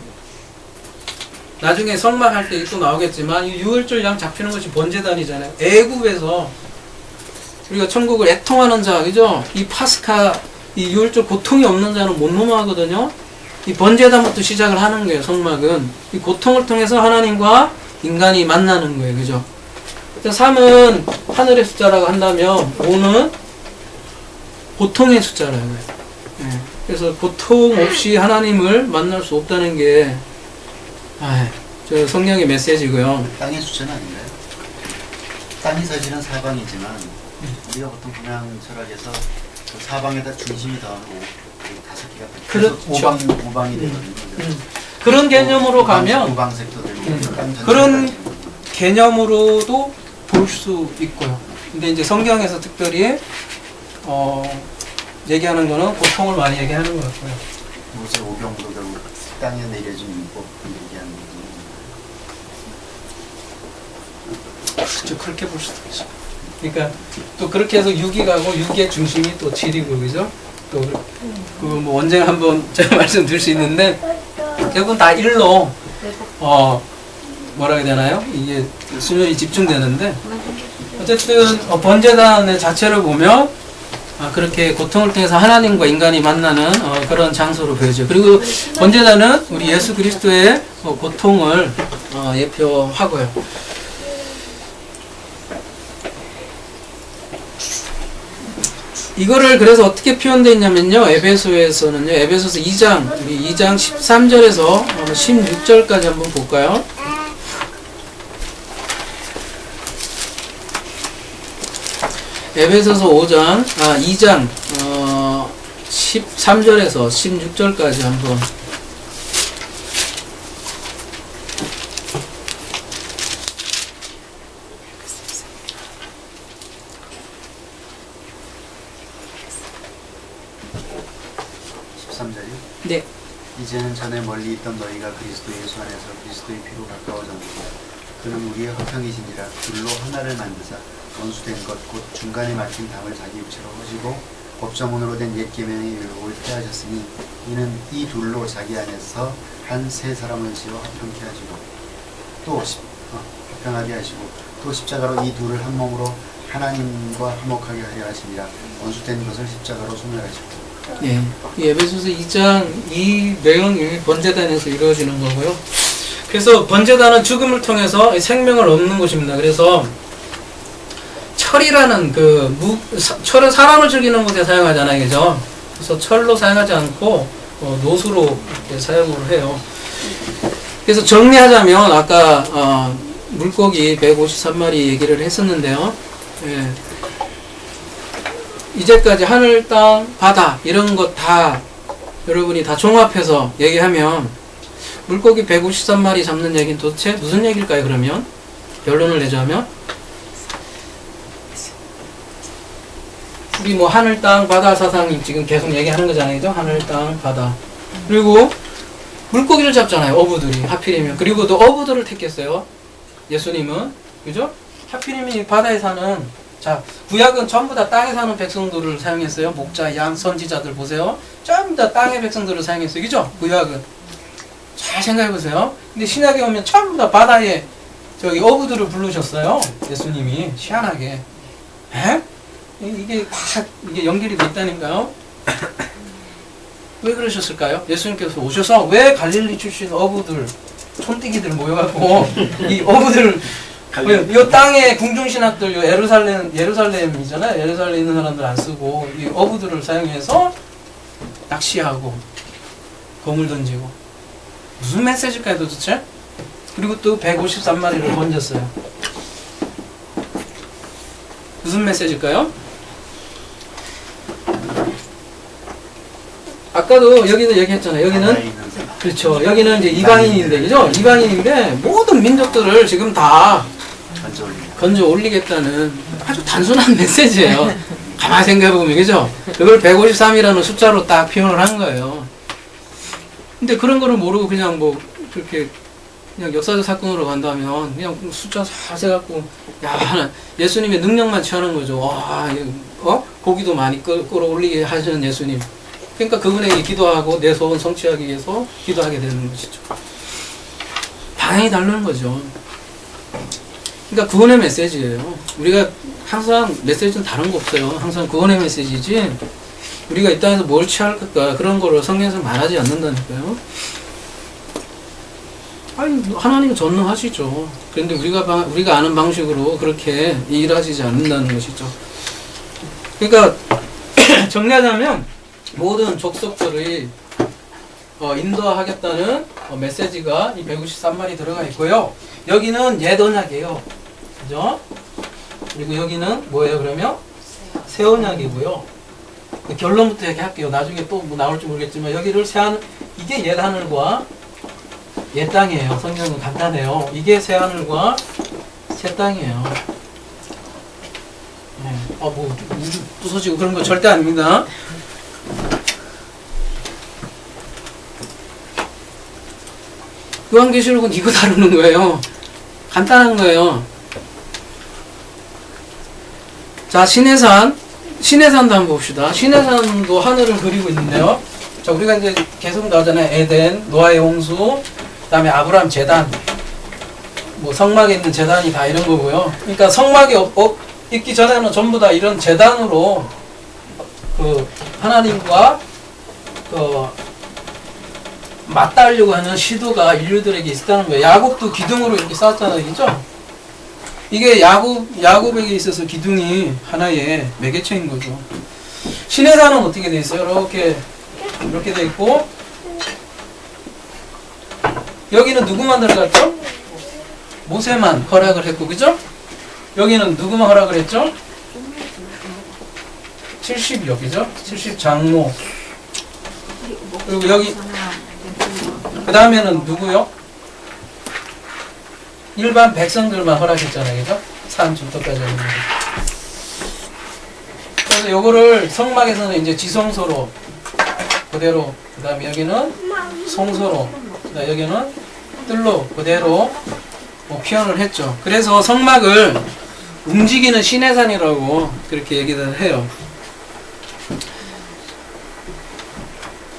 나중에 성막할 때 또 나오겠지만 이 유월절 양 잡히는 것이 번제단이잖아요. 애굽에서 우리가 천국을 애통하는 자, 그죠? 이 파스카, 이 유월절 고통이 없는 자는 못 넘어가거든요. 이 번제단부터 시작을 하는 거예요. 성막은 이 고통을 통해서 하나님과 인간이 만나는 거예요. 그죠? 3은 하늘의 숫자라고 한다면 5는 고통의 숫자라고 해요. 네. 그래서 고통 없이 하나님을 만날 수 없다는 게 저 성령의 메시지고요. 땅의 숫자는 아닌가요? 땅이 사실은 사방이지만 우리가 보통 동양 철학에서 그 사방에다 중심이 더하고 다섯 개가 그렇죠. 오방이 되거든요. 그런 개념으로 가면 오방색도 되고 땅 전체가 그런 되고. 개념으로도 볼 수 있고요. 근데 이제 성경에서 특별히 얘기하는 거는 고통을 많이 얘기하는 것 같고요. 모세 오경도 결국 땅에 내려진 율법 얘기하는 거죠. 그렇죠. 그렇게 볼 수도 있죠. 그러니까 또 그렇게 해서 육이 가고 육의 중심이 또 질이고 그죠? 또 그 뭐 언젠가 한번 제가 말씀드릴 수 있는데 결국은 다 일로 뭐라 해야 되나요? 이게 수면이 집중되는데 어쨌든 번제단의 자체를 보면 그렇게 고통을 통해서 하나님과 인간이 만나는 그런 장소로 보여져요. 그리고 번제단은 우리 예수 그리스도의 고통을 예표하고요. 이거를 그래서 어떻게 표현되어 있냐면요. 에베소에서는요. 에베소서 2장, 우리 2장 13절에서 16절까지 한번 볼까요? 에베소서 2장 13절에서 16절까지 한번 13절이요? 네. 이제는 전에 멀리 있던 너희가 그리스도 예수 안에서 그리스도의 피로 가까워졌느니라. 그는 우리의 화평이시니라. 둘로 하나를 만드사 원수된 것 곧 중간에 막힌 담을 자기 육체로 허시고 법정문으로 된 옛 계명의 율법을 폐하셨으니 이는 이 둘로 자기 안에서 한 세 사람을 지어 화평케 하시고 또 화평하게 하시고 또 십자가로 이 둘을 한 몸으로 하나님과 화목하게 하려 하시니라. 원수된 것을 십자가로 소멸하시고. 예, 이 에베소서 2장 이 내용이 번제단에서 이루어지는 거고요. 그래서 번제단은 죽음을 통해서 생명을 얻는 것입니다. 그래서 철이라는 철은 사람을 죽이는 곳에 사용하잖아요, 그죠? 그래서 철로 사용하지 않고 노수로 이렇게 사용을 해요. 그래서 정리하자면 아까 물고기 153마리 얘기를 했었는데요. 예. 이제까지 하늘, 땅, 바다 이런 것 다 여러분이 다 종합해서 얘기하면 물고기 153마리 잡는 얘기는 도대체 무슨 얘기일까요? 그러면 결론을 내자면 우리 뭐 하늘, 땅, 바다 사상이 지금 계속 얘기하는 거잖아요. 그죠? 하늘, 땅, 바다. 그리고 물고기를 잡잖아요. 어부들이 하필이면. 그리고 또 어부들을 택했어요. 예수님은. 그죠? 하필이면 이 바다에 사는 자, 구약은 전부 다 땅에 사는 백성들을 사용했어요. 목자, 양, 선지자들 보세요. 전부 다 땅의 백성들을 사용했어요. 그죠? 구약은. 잘 생각해보세요. 근데 신약에 오면 전부 다 바다에 어부들을 부르셨어요. 예수님이. 희한하게. 에? 이게 연결이 돼 있다니까요. 왜 그러셨을까요? 예수님께서 오셔서 왜 갈릴리 출신 어부들, 촌띠기들 모여갖고 이 어부들 이 땅의 궁중신학들, 예루살렘이잖아요. 예루살렘에 있는 사람들 안 쓰고, 이 어부들을 사용해서 낚시하고, 검을 던지고. 무슨 메시지일까요, 도대체? 그리고 또 153마리를 건졌어요. 무슨 메시지일까요? 아까도 여기도 얘기했잖아요. 여기는, 그렇죠. 여기는 이제 이방인인데, 그죠? 이방인인데, 모든 민족들을 지금 다 건져 올리겠다는 아주 단순한 메시지예요. 가만히 생각해보면, 그죠? 그걸 153이라는 숫자로 딱 표현을 한 거예요. 근데 그런 거를 모르고 그냥 뭐, 그렇게, 그냥 역사적 사건으로 간다면, 그냥 숫자 살 해갖고, 야, 예수님의 능력만 취하는 거죠. 와, 고기도 많이 끌어올리게 하시는 예수님. 그러니까 그분에게 기도하고 내 소원 성취하기 위해서 기도하게 되는 것이죠. 방향이 다르는 거죠. 그러니까 구원의 메시지예요. 우리가 항상 메시지는 다른 거 없어요. 항상 구원의 메시지지 우리가 이 땅에서 뭘 취할까 그런 거를 성경에서 말하지 않는다니까요. 아니 하나님은 전능하시죠. 그런데 우리가 아는 방식으로 그렇게 일하시지 않는다는 것이죠. 그러니까 정리하자면 모든 족속들의 인도하겠다는 메시지가 이 153말이 들어가 있고요. 여기는 옛 언약이에요. 그죠? 그리고 여기는 뭐예요, 그러면? 새 언약이고요. 결론부터 얘기할게요. 나중에 또 뭐 나올지 모르겠지만, 여기를 이게 옛 하늘과 옛 땅이에요. 성경은 간단해요. 이게 새 하늘과 새 땅이에요. 네. 뭐, 우주 부서지고 그런 거 절대 아닙니다. 요한계시록은 이거 다루는 거예요. 간단한 거예요. 자, 시내산도 한번 봅시다. 시내산도 하늘을 그리고 있는데요. 자, 우리가 이제 계속 나오잖아요. 에덴, 노아의 홍수, 그 다음에 아브라함 제단, 뭐 성막에 있는 제단이 다 이런 거고요. 그러니까 성막이 있기 전에는 전부 다 이런 제단으로 그 하나님과 그 맞닿으려고 하는 시도가 인류들에게 있었다는 거예요. 야곱도 기둥으로 이렇게 쌓았잖아요. 그죠? 이게 야곱에게 있어서 기둥이 하나의 매개체인 거죠. 시내산은 어떻게 돼 있어요? 이렇게 돼 있고, 여기는 누구만 들어갔죠? 모세만 허락을 했고, 그죠? 여기는 누구만 허락을 했죠? 70여, 그죠? 70장로. 그리고 여기, 그 다음에는 누구요? 일반 백성들만 허락했잖아요. 그죠? 산 주도까지 하는 거. 그래서 요거를 성막에서는 이제 지성소로 그대로, 그 다음에 여기는 성소로, 그다음에 여기는 뜰로 그대로 표현을 했죠. 그래서 성막을 움직이는 시내산이라고 그렇게 얘기를 해요.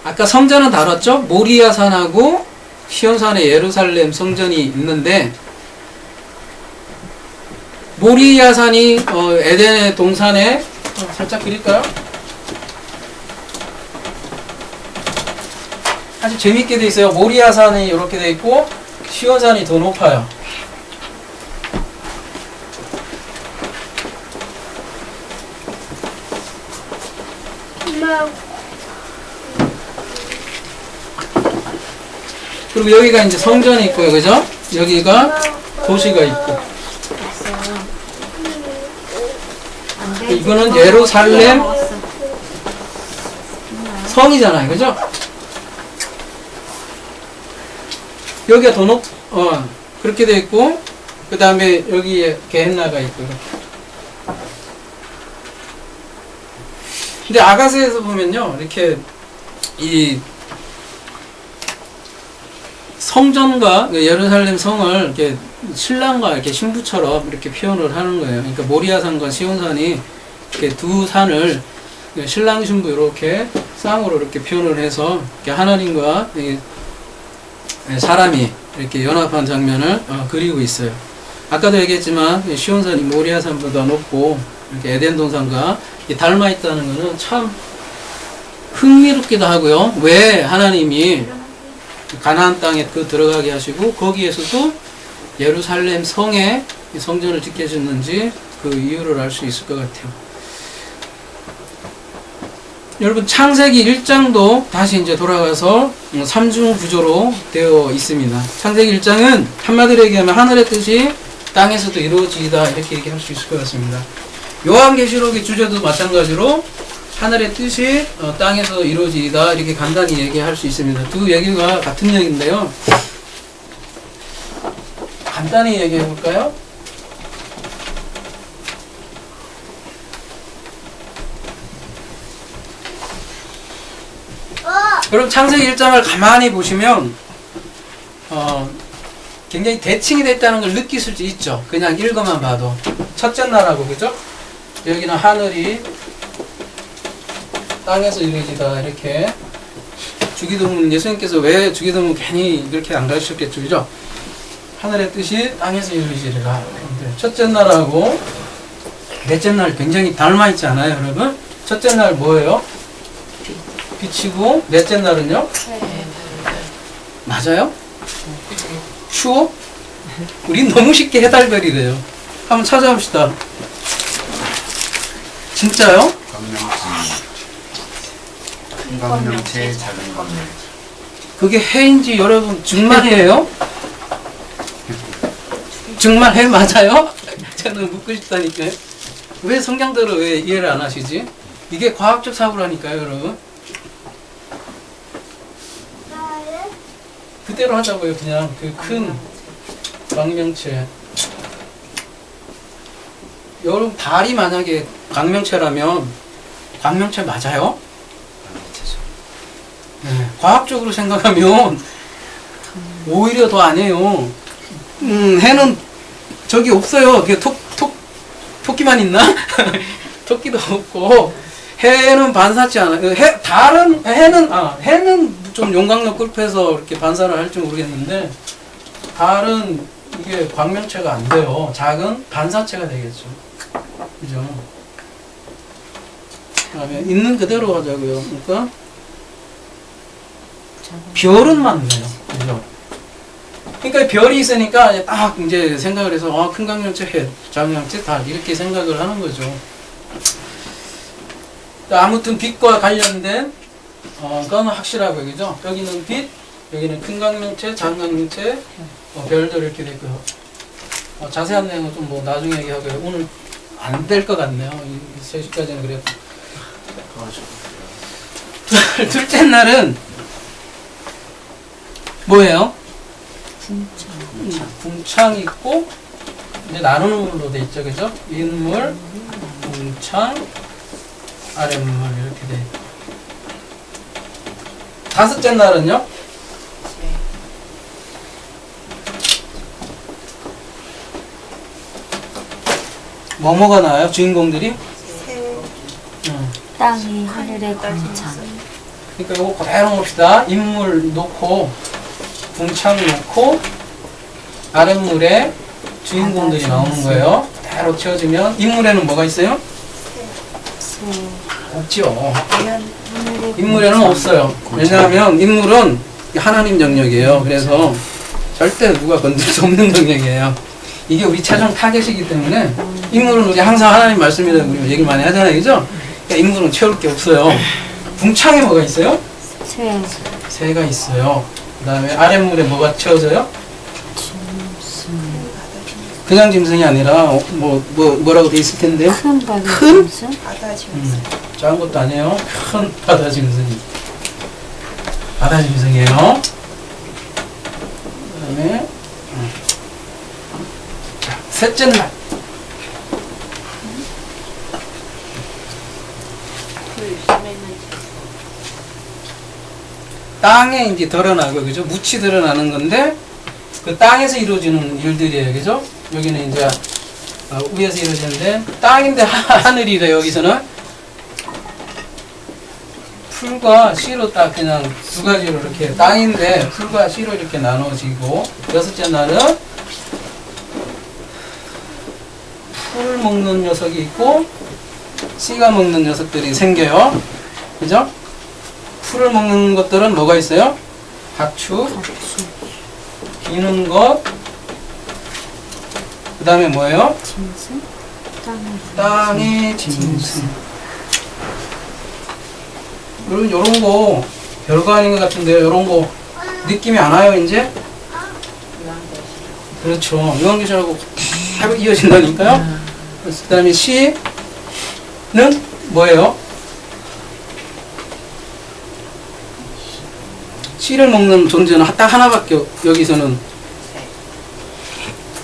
아까 성전은 다뤘죠? 모리아 산하고 시온산에 예루살렘 성전이 있는데, 모리아 산이 에덴의 동산에 살짝 그릴까요? 아주 재밌게 돼 있어요. 모리아 산이 이렇게 돼 있고 시온산이 더 높아요. 그리고 여기가 이제 성전이 있고요, 그죠? 여기가 도시가 있고. 이거는 예루살렘 성이잖아요, 그죠? 여기가 더 그렇게 돼 있고, 그 다음에 여기에 게헨나가 있고, 이렇게. 근데 아가스에서 보면요, 이렇게 이 성전과 예루살렘 성을 이렇게 신랑과 이렇게 신부처럼 이렇게 표현을 하는 거예요. 그러니까 모리아산과 시온산이 이렇게 두 산을 신랑 신부 이렇게 쌍으로 이렇게 표현을 해서 이렇게 하나님과 사람이 이렇게 연합한 장면을 그리고 있어요. 아까도 얘기했지만 시온산이 모리아산보다 높고 이렇게 에덴 동산과 닮아 있다는 것은 참 흥미롭기도 하고요. 왜 하나님이 가나안 땅에 들어가게 하시고 거기에서도 예루살렘 성에 성전을 짓게 해줬는지 그 이유를 알 수 있을 것 같아요. 여러분, 창세기 1장도 다시 이제 돌아가서 삼중 구조로 되어 있습니다. 창세기 1장은 한마디로 얘기하면 하늘의 뜻이 땅에서도 이루어지다, 이렇게 얘기할 수 있을 것 같습니다. 요한계시록의 주제도 마찬가지로 하늘의 뜻이 땅에서 이루어지다, 이렇게 간단히 얘기할 수 있습니다. 두 얘기가 같은 얘기인데요. 간단히 얘기해 볼까요? 그럼 창세기 1장을 가만히 보시면 굉장히 대칭이 됐다는 걸 느낄 수 있죠. 그냥 읽어만 봐도. 첫째 날하고, 그죠? 여기는 하늘이 땅에서 이루어지다, 이렇게. 주기도문, 예수님께서 왜 주기도문 괜히 이렇게 안 가르치셨겠죠, 그죠? 하늘의 뜻이 땅에서 이루어지리라. 첫째 날하고 넷째 날 굉장히 닮아 있지 않아요, 여러분? 첫째 날 뭐예요? 빛이고, 넷째 날은요? 맞아요? 추워? 우린 너무 쉽게 해달별이래요. 한번 찾아봅시다. 진짜요? 큰 광명체, 작은 광명체. 그게 해인지 여러분 정말이에요? 정말 해 맞아요? 저는 묻고 싶다니까요. 왜 성경대로 왜 이해를 안 하시지? 이게 과학적 사고라니까요, 여러분. 그대로 하자고요, 그냥 그 큰 광명체. 여러분 달이 만약에 광명체라면 광명체 맞아요? 네, 과학적으로 생각하면 오히려 더 아니에요. 해는 저기 없어요. 그게 토끼만 있나? 토끼도 없고 해는 반사치 않아요. 해는 좀 용광로 끌프해서 이렇게 반사를 할지 모르겠는데 달은 이게 광명체가 안 돼요. 작은 반사체가 되겠죠. 그죠? 그다음에 있는 그대로 하자고요. 그러니까 별은 맞네요. 그죠? 그러니까 별이 있으니까 딱 이제 생각을 해서 큰 광명체 해, 작은 광명체 달 이렇게 생각을 하는 거죠. 아무튼 빛과 관련된 그건 확실하고요. 그죠? 여기는 빛, 여기는 큰 광명체, 작은 광명체, 별들 이렇게 되고요. 자세한 내용은 좀 뭐 나중에 얘기하고요. 오늘 안 될 것 같네요. 이 3시까지는 그래요. 둘째 날은 뭐예요? 궁창 있고 이제 나누는 물로 돼 있죠, 그죠? 윗물, 궁창, 아랫물 이렇게 돼. 다섯째 날은요? 뭐가 나와요? 주인공들이? 땅이 하늘의 궁창. 그러니까 이거 그대로 봅시다. 인물 놓고 궁창 놓고 아랫물에 주인공들이 나오는 거예요. 그대로 채워지면 인물에는 뭐가 있어요? 없죠. 인물에는 없어요. 왜냐하면 인물은 하나님 영역이에요. 그래서 절대 누가 건들 수 없는 영역이에요. 이게 우리 최종 타겟이기 때문에 인물은 우리 항상 하나님 말씀이라고 우리 얘기를 많이 하잖아요. 그죠? 그러니까 인물은 채울 게 없어요. 궁창에 뭐가 있어요? 새가 있어요. 그 다음에 아랫물에 뭐가 채워져요? 그냥 짐승이 아니라 뭐라고 돼 있을 텐데요? 큰 바다 큰? 짐승? 작은 것도 아니에요. 큰 바다 짐승이. 바다 짐승이에요. 그 다음에 자, 셋째 날. 땅에 이제 드러나고, 그죠? 묻이 드러나는 건데, 그 땅에서 이루어지는 일들이에요. 그죠? 여기는 이제, 위에서 이루어지는데, 땅인데 하늘이래요, 여기서는. 풀과 씨로 딱 그냥 두 가지로 이렇게, 땅인데 풀과 씨로 이렇게 나눠지고, 여섯째 날은 풀을 먹는 녀석이 있고, 씨가 먹는 녀석들이 생겨요. 그죠? 풀을 먹는 것들은 뭐가 있어요? 가축, 기는 것, 그 다음에 뭐예요? 짐승? 땅의 짐승. 여러분, 요런 거 별거 아닌 것 같은데요. 요런 거 느낌이 안 와요, 이제? 그렇죠. 요한계시록하고 바로 이어진다니까요. 그 다음에 시는 뭐예요? 씨를 먹는 존재는 딱 하나밖에 여기서는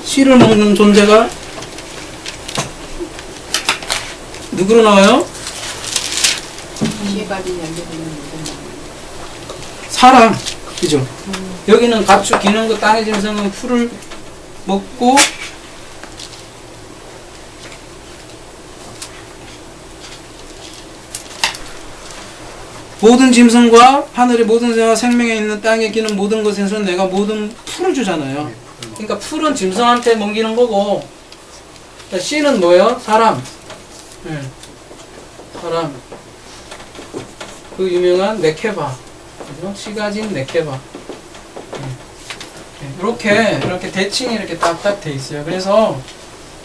씨를 먹는 존재가 누구로 나와요? 사람, 그죠? 여기는 가축, 기는 것, 땅의 짐승은 풀을 먹고 모든 짐승과 하늘의 모든 새와 생명에 있는 땅에 기는 모든 것에서 내가 모든 풀을 주잖아요. 그러니까 풀은 짐승한테 먹이는 거고, 그러니까 씨는 뭐예요? 사람. 네. 사람. 그 유명한 네케바. 그죠? 씨가 진 네케바. 이렇게 대칭이 이렇게 딱딱 돼 있어요. 그래서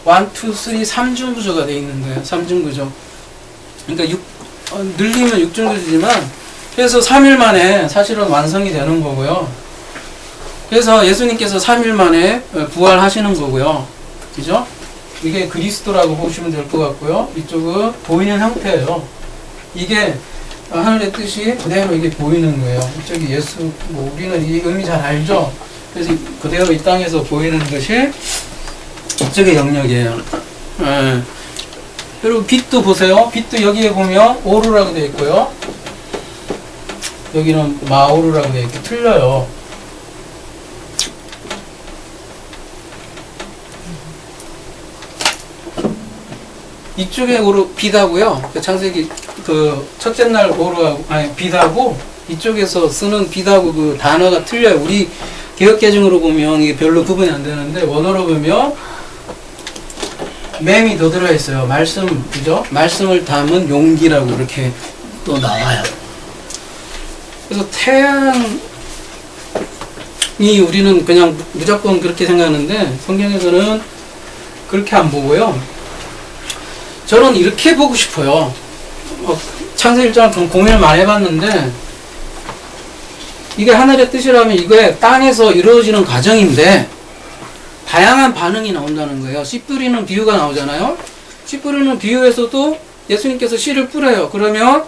1, 2, 3, 3중 구조가 돼 있는 거예요. 3중 구조. 그러니까 늘리면 6중 구조지만 그래서 3일 만에 사실은 완성이 되는 거고요. 그래서 예수님께서 3일 만에 부활하시는 거고요. 그죠? 이게 그리스도라고 보시면 될 것 같고요. 이쪽은 보이는 형태예요. 이게 하늘의 뜻이 그대로 이게 보이는 거예요. 이쪽이 예수, 뭐 우리는 이 의미 잘 알죠? 그래서 그대로 이 땅에서 보이는 것이 이쪽의 영역이에요. 예. 그리고 빛도 보세요. 빛도 여기에 보면 오루라고 되어 있고요. 여기는 마오루라고 되어 있고 틀려요. 이쪽에 오루 빛하고요. 그 창세기 그 첫째 날 오루하고 아니 빛하고 이쪽에서 쓰는 빛하고 그 단어가 틀려요. 우리 개역개정으로 보면 이게 별로 구분이 안 되는데 원어로 보면 맴이 더 들어 있어요. 말씀 그죠? 말씀을 담은 용기라고 이렇게 또 나와요. 그래서 태양이 우리는 그냥 무조건 그렇게 생각하는데 성경에서는 그렇게 안 보고요. 저는 이렇게 보고 싶어요. 창세기 1장을 좀 고민을 많이 해봤는데 이게 하늘의 뜻이라면 이게 땅에서 이루어지는 과정인데 다양한 반응이 나온다는 거예요. 씨 뿌리는 비유가 나오잖아요. 씨 뿌리는 비유에서도 예수님께서 씨를 뿌려요. 그러면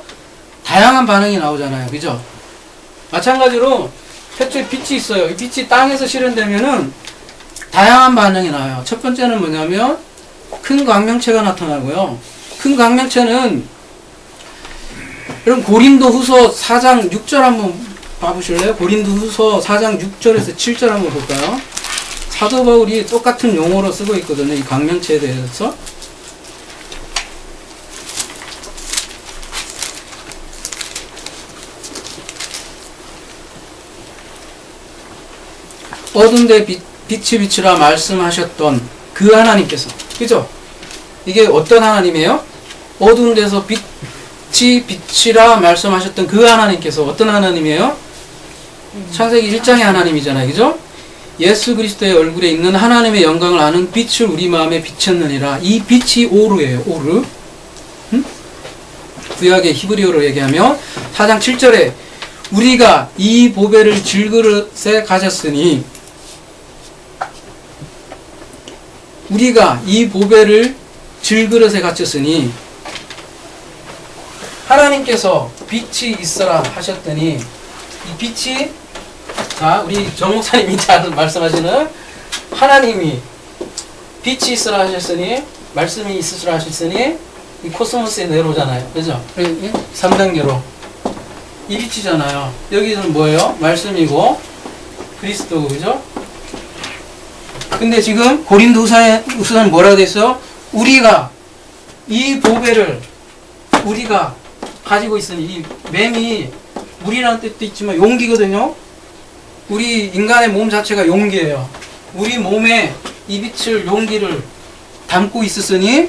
다양한 반응이 나오잖아요. 그죠? 마찬가지로 태초에 빛이 있어요. 이 빛이 땅에서 실현되면은 다양한 반응이 나와요. 첫 번째는 뭐냐면 큰 광명체가 나타나고요. 큰 광명체는 여러분 고린도후서 4장 6절 한번 봐보실래요? 고린도후서 4장 6절에서 7절 한번 볼까요? 사도 바울이 똑같은 용어로 쓰고 있거든요. 이 광명체에 대해서. 어두운 데 빛이 비치라 말씀하셨던 그 하나님께서, 그죠? 이게 어떤 하나님이에요? 어두운 데서 빛이 비치라 말씀하셨던 그 하나님께서 어떤 하나님이에요? 창세기 1장의 하나님이잖아요. 그죠? 예수 그리스도의 얼굴에 있는 하나님의 영광을 아는 빛을 우리 마음에 비쳤느니라. 이 빛이 오르예요. 오르. 응? 구약의 히브리어로 얘기하면 4장 7절에 우리가 이 보배를 질그릇에 가졌으니 우리가 이 보배를 질그릇에 갖췄으니 하나님께서 빛이 있어라 하셨더니 이 빛이 자 우리 정 목사님이 잘 말씀하시는 하나님이 빛이 있어라 하셨으니 말씀이 있으시라 하셨으니 이 코스모스에 내려오잖아요. 그죠? 3단계로 이 빛이잖아요. 여기는 뭐예요? 말씀이고 그리스도고 그죠? 근데 지금 고린도후서는 뭐라고 돼 있어요? 우리가 이 보배를 우리가 가지고 있으니 이 맴이 물이라는 뜻도 있지만 용기거든요. 우리 인간의 몸 자체가 용기예요. 우리 몸에 이 빛을 용기를 담고 있었으니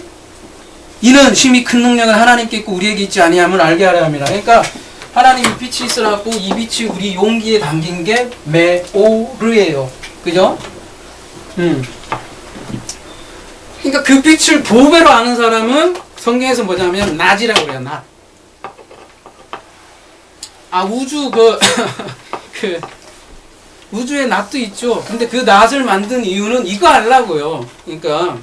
이는 심히 큰 능력은 하나님께 있고 우리에게 있지 아니함을 알게 하려 합니다. 그러니까 하나님이 빛이 있으라고 이 빛이 우리 용기에 담긴 게 메오르예요. 그죠? 그러니까 그 빛을 보배로 아는 사람은 성경에서 뭐냐면 낫이라고 그래요. 낫. 아 우주 그 우주에 낫도 있죠. 근데 그 낫을 만든 이유는 이거 알라고요. 그러니까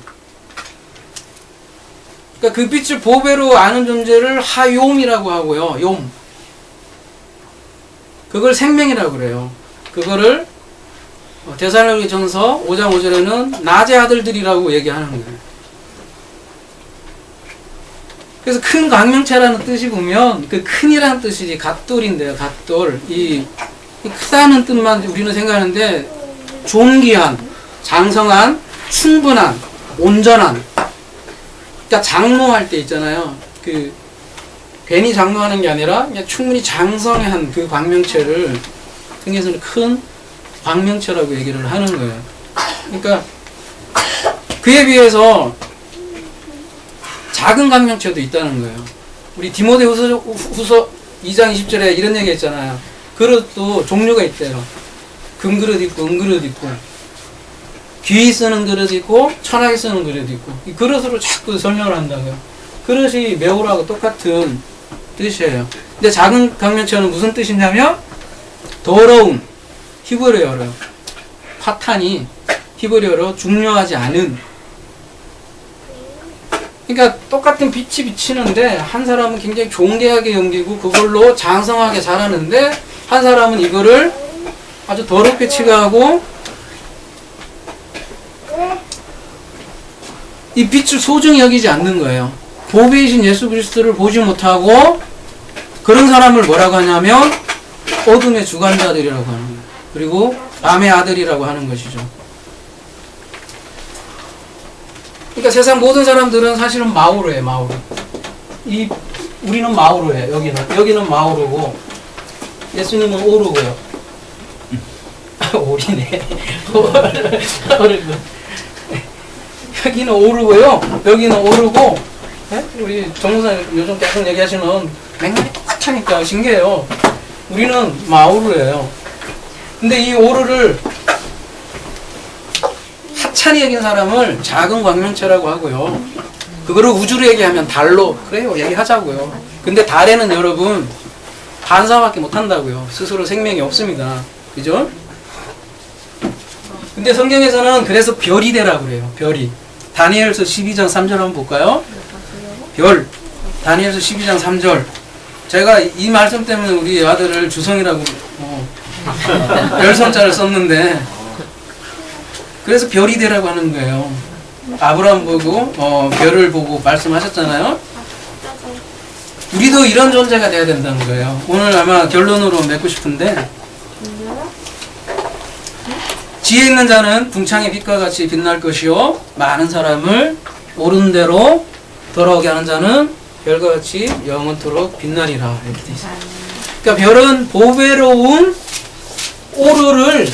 그 빛을 보배로 아는 존재를 하욤이라고 하고요. 욤. 그걸 생명이라고 그래요. 그거를 데살로니가전서 5장 5절에는 낮의 아들들이라고 얘기하는 거예요. 그래서 큰 광명체라는 뜻이 보면 그 큰이라는 뜻이 갓돌인데요. 갓돌. 이 크다는 뜻만 우리는 생각하는데 존귀한, 장성한, 충분한, 온전한. 그러니까 장로할 때 있잖아요. 그 괜히 장로하는 게 아니라 그냥 충분히 장성한 그 광명체를 성경에서는 큰 광명체라고 얘기를 하는 거예요. 그러니까 그에 비해서 작은 광명체도 있다는 거예요. 우리 디모데후서 2장 20절에 이런 얘기 했잖아요. 그릇도 종류가 있대요. 금그릇 있고 은그릇 있고 귀히 쓰는 그릇 있고 천하게 쓰는 그릇 있고 이 그릇으로 자꾸 설명을 한다고요. 그릇이 매우라고 똑같은 뜻이에요. 근데 작은 강명체는 무슨 뜻이냐면 더러운, 히브리어로 파탄이 히브리어로 중요하지 않은. 그러니까 똑같은 빛이 비치는데 한 사람은 굉장히 존귀하게 연기고 그걸로 장성하게 자라는데 한 사람은 이거를 아주 더럽게 취급하고 이 빛을 소중히 여기지 않는 거예요. 보배이신 예수 그리스도를 보지 못하고 그런 사람을 뭐라고 하냐면 어둠의 주관자들이라고 하는 거예요. 그리고 밤의 아들이라고 하는 것이죠. 그러니까 세상 모든 사람들은 사실은 마오르예요. 마오르. 우리는 마오르예요. 여기는 마오르고 예수님은 오르고요. 오리네. 오르고. 여기는 오르고요. 여기는 오르고. 네? 우리 정무사님 요즘 계속 얘기하시는 맥락이 똑같으니까 신기해요. 우리는 마오르예요. 근데 이 오르를 하찮이 여긴 사람을 작은 광명체라고 하고요. 그거를 우주로 얘기하면 달로 그래요 얘기하자고요. 근데 달에는 여러분 반사밖에 못한다고요. 스스로 생명이 없습니다. 그죠? 근데 성경에서는 그래서 별이 되라고 그래요. 별이. 다니엘서 12장 3절 한번 볼까요? 별. 다니엘서 12장 3절. 제가 이 말씀 때문에 우리 아들을 주성이라고 별성자를 썼는데 그래서 별이 되라고 하는 거예요. 아브라함 보고 별을 보고 말씀하셨잖아요. 우리도 이런 존재가 돼야 된다는 거예요. 오늘 아마 결론으로 맺고 싶은데 지혜 있는 자는 궁창의 빛과 같이 빛날 것이요 많은 사람을 옳은 대로 돌아오게 하는 자는 별과 같이 영원토록 빛나리라 이렇게 되어 있습니다. 그러니까 별은 보배로운 오르를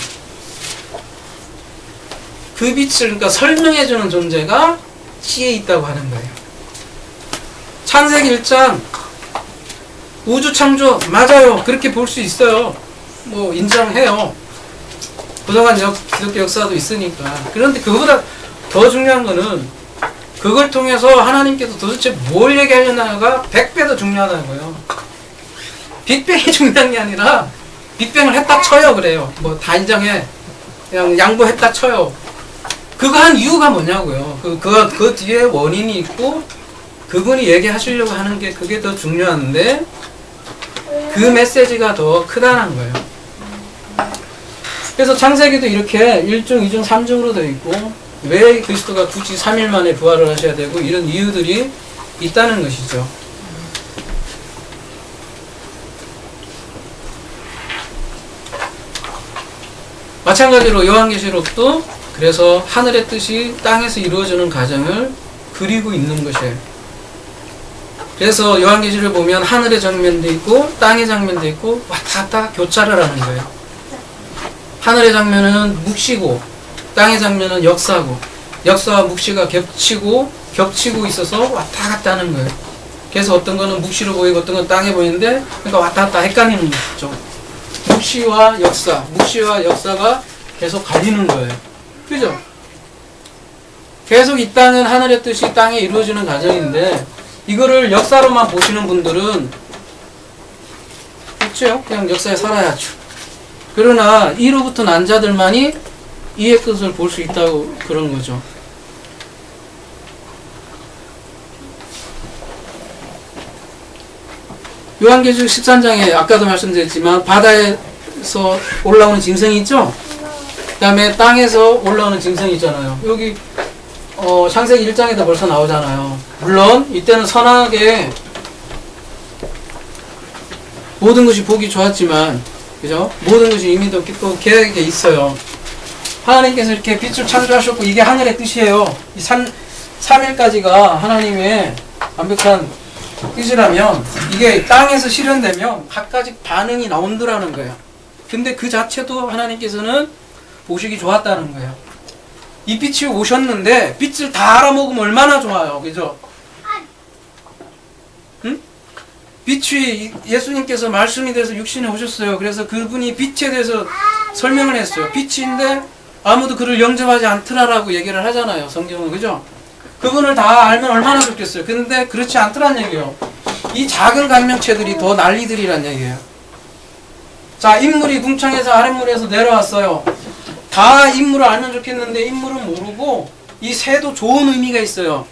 그 빛을 그러니까 설명해주는 존재가 지혜 있다고 하는 거예요. 창세기 1장 우주 창조 맞아요. 그렇게 볼 수 있어요. 뭐 인정해요. 그동안 기독교 역사도 있으니까. 그런데 그거보다 더 중요한 거는 그걸 통해서 하나님께서 도대체 뭘 얘기하려나가 100배 더 중요하다는 거예요. 빅뱅이 중요한 게 아니라 빅뱅을 했다 쳐요 그래요. 뭐 다 인정해. 그냥 양보했다 쳐요. 그거 한 이유가 뭐냐고요. 그 뒤에 원인이 있고 그분이 얘기하시려고 하는 게 그게 더 중요한데 그 메시지가 더 크다는 거예요. 그래서 창세기도 이렇게 1중, 2중, 3중으로 되어 있고 왜 그리스도가 굳이 3일 만에 부활을 하셔야 되고 이런 이유들이 있다는 것이죠. 마찬가지로 요한계시록도 그래서 하늘의 뜻이 땅에서 이루어지는 과정을 그리고 있는 것이에요. 그래서 요한계시를 보면 하늘의 장면도 있고 땅의 장면도 있고 왔다 갔다 교차를 하는 거예요. 하늘의 장면은 묵시고 땅의 장면은 역사고 역사와 묵시가 겹치고 있어서 왔다 갔다 하는 거예요. 그래서 어떤 거는 묵시로 보이고 어떤 건 땅에 보이는데 그러니까 왔다 갔다 헷갈리는 거죠. 묵시와 역사가 계속 갈리는 거예요. 그죠? 계속 이 땅은 하늘의 뜻이 땅에 이루어지는 과정인데 이거를 역사로만 보시는 분들은 그렇죠? 그냥 역사에 살아야죠. 그러나 이로부터 난 자들만이 이의 끝을 볼 수 있다고 그런 거죠. 요한계시록 13장에 아까도 말씀드렸지만 바다에서 올라오는 짐승이 있죠? 그 다음에 땅에서 올라오는 짐승이 있잖아요. 여기 창세기 1장에도 벌써 나오잖아요. 물론 이때는 선하게 모든 것이 보기 좋았지만 그죠? 모든 것이 이미 또 계획에 있어요. 하나님께서 이렇게 빛을 창조하셨고 이게 하늘의 뜻이에요. 이 3일까지가 하나님의 완벽한 뜻이라면 이게 땅에서 실현되면 각가지 반응이 나온다라는 거예요. 근데 그 자체도 하나님께서는 보시기 좋았다는 거예요. 이 빛이 오셨는데 빛을 다 알아먹으면 얼마나 좋아요. 그죠? 응? 빛이 예수님께서 말씀이 돼서 육신에 오셨어요. 그래서 그분이 빛에 대해서 설명을 했어요. 빛인데 아무도 그를 영접하지 않더라라고 얘기를 하잖아요. 성경은. 그죠? 그분을 다 알면 얼마나 좋겠어요. 근데 그렇지 않더란 얘기예요. 이 작은 간명체들이 더 난리들이란 얘기예요. 자, 인물이 궁창에서 아랫물에서 내려왔어요. 다 인물을 알면 좋겠는데 인물은 모르고 이 새도 좋은 의미가 있어요.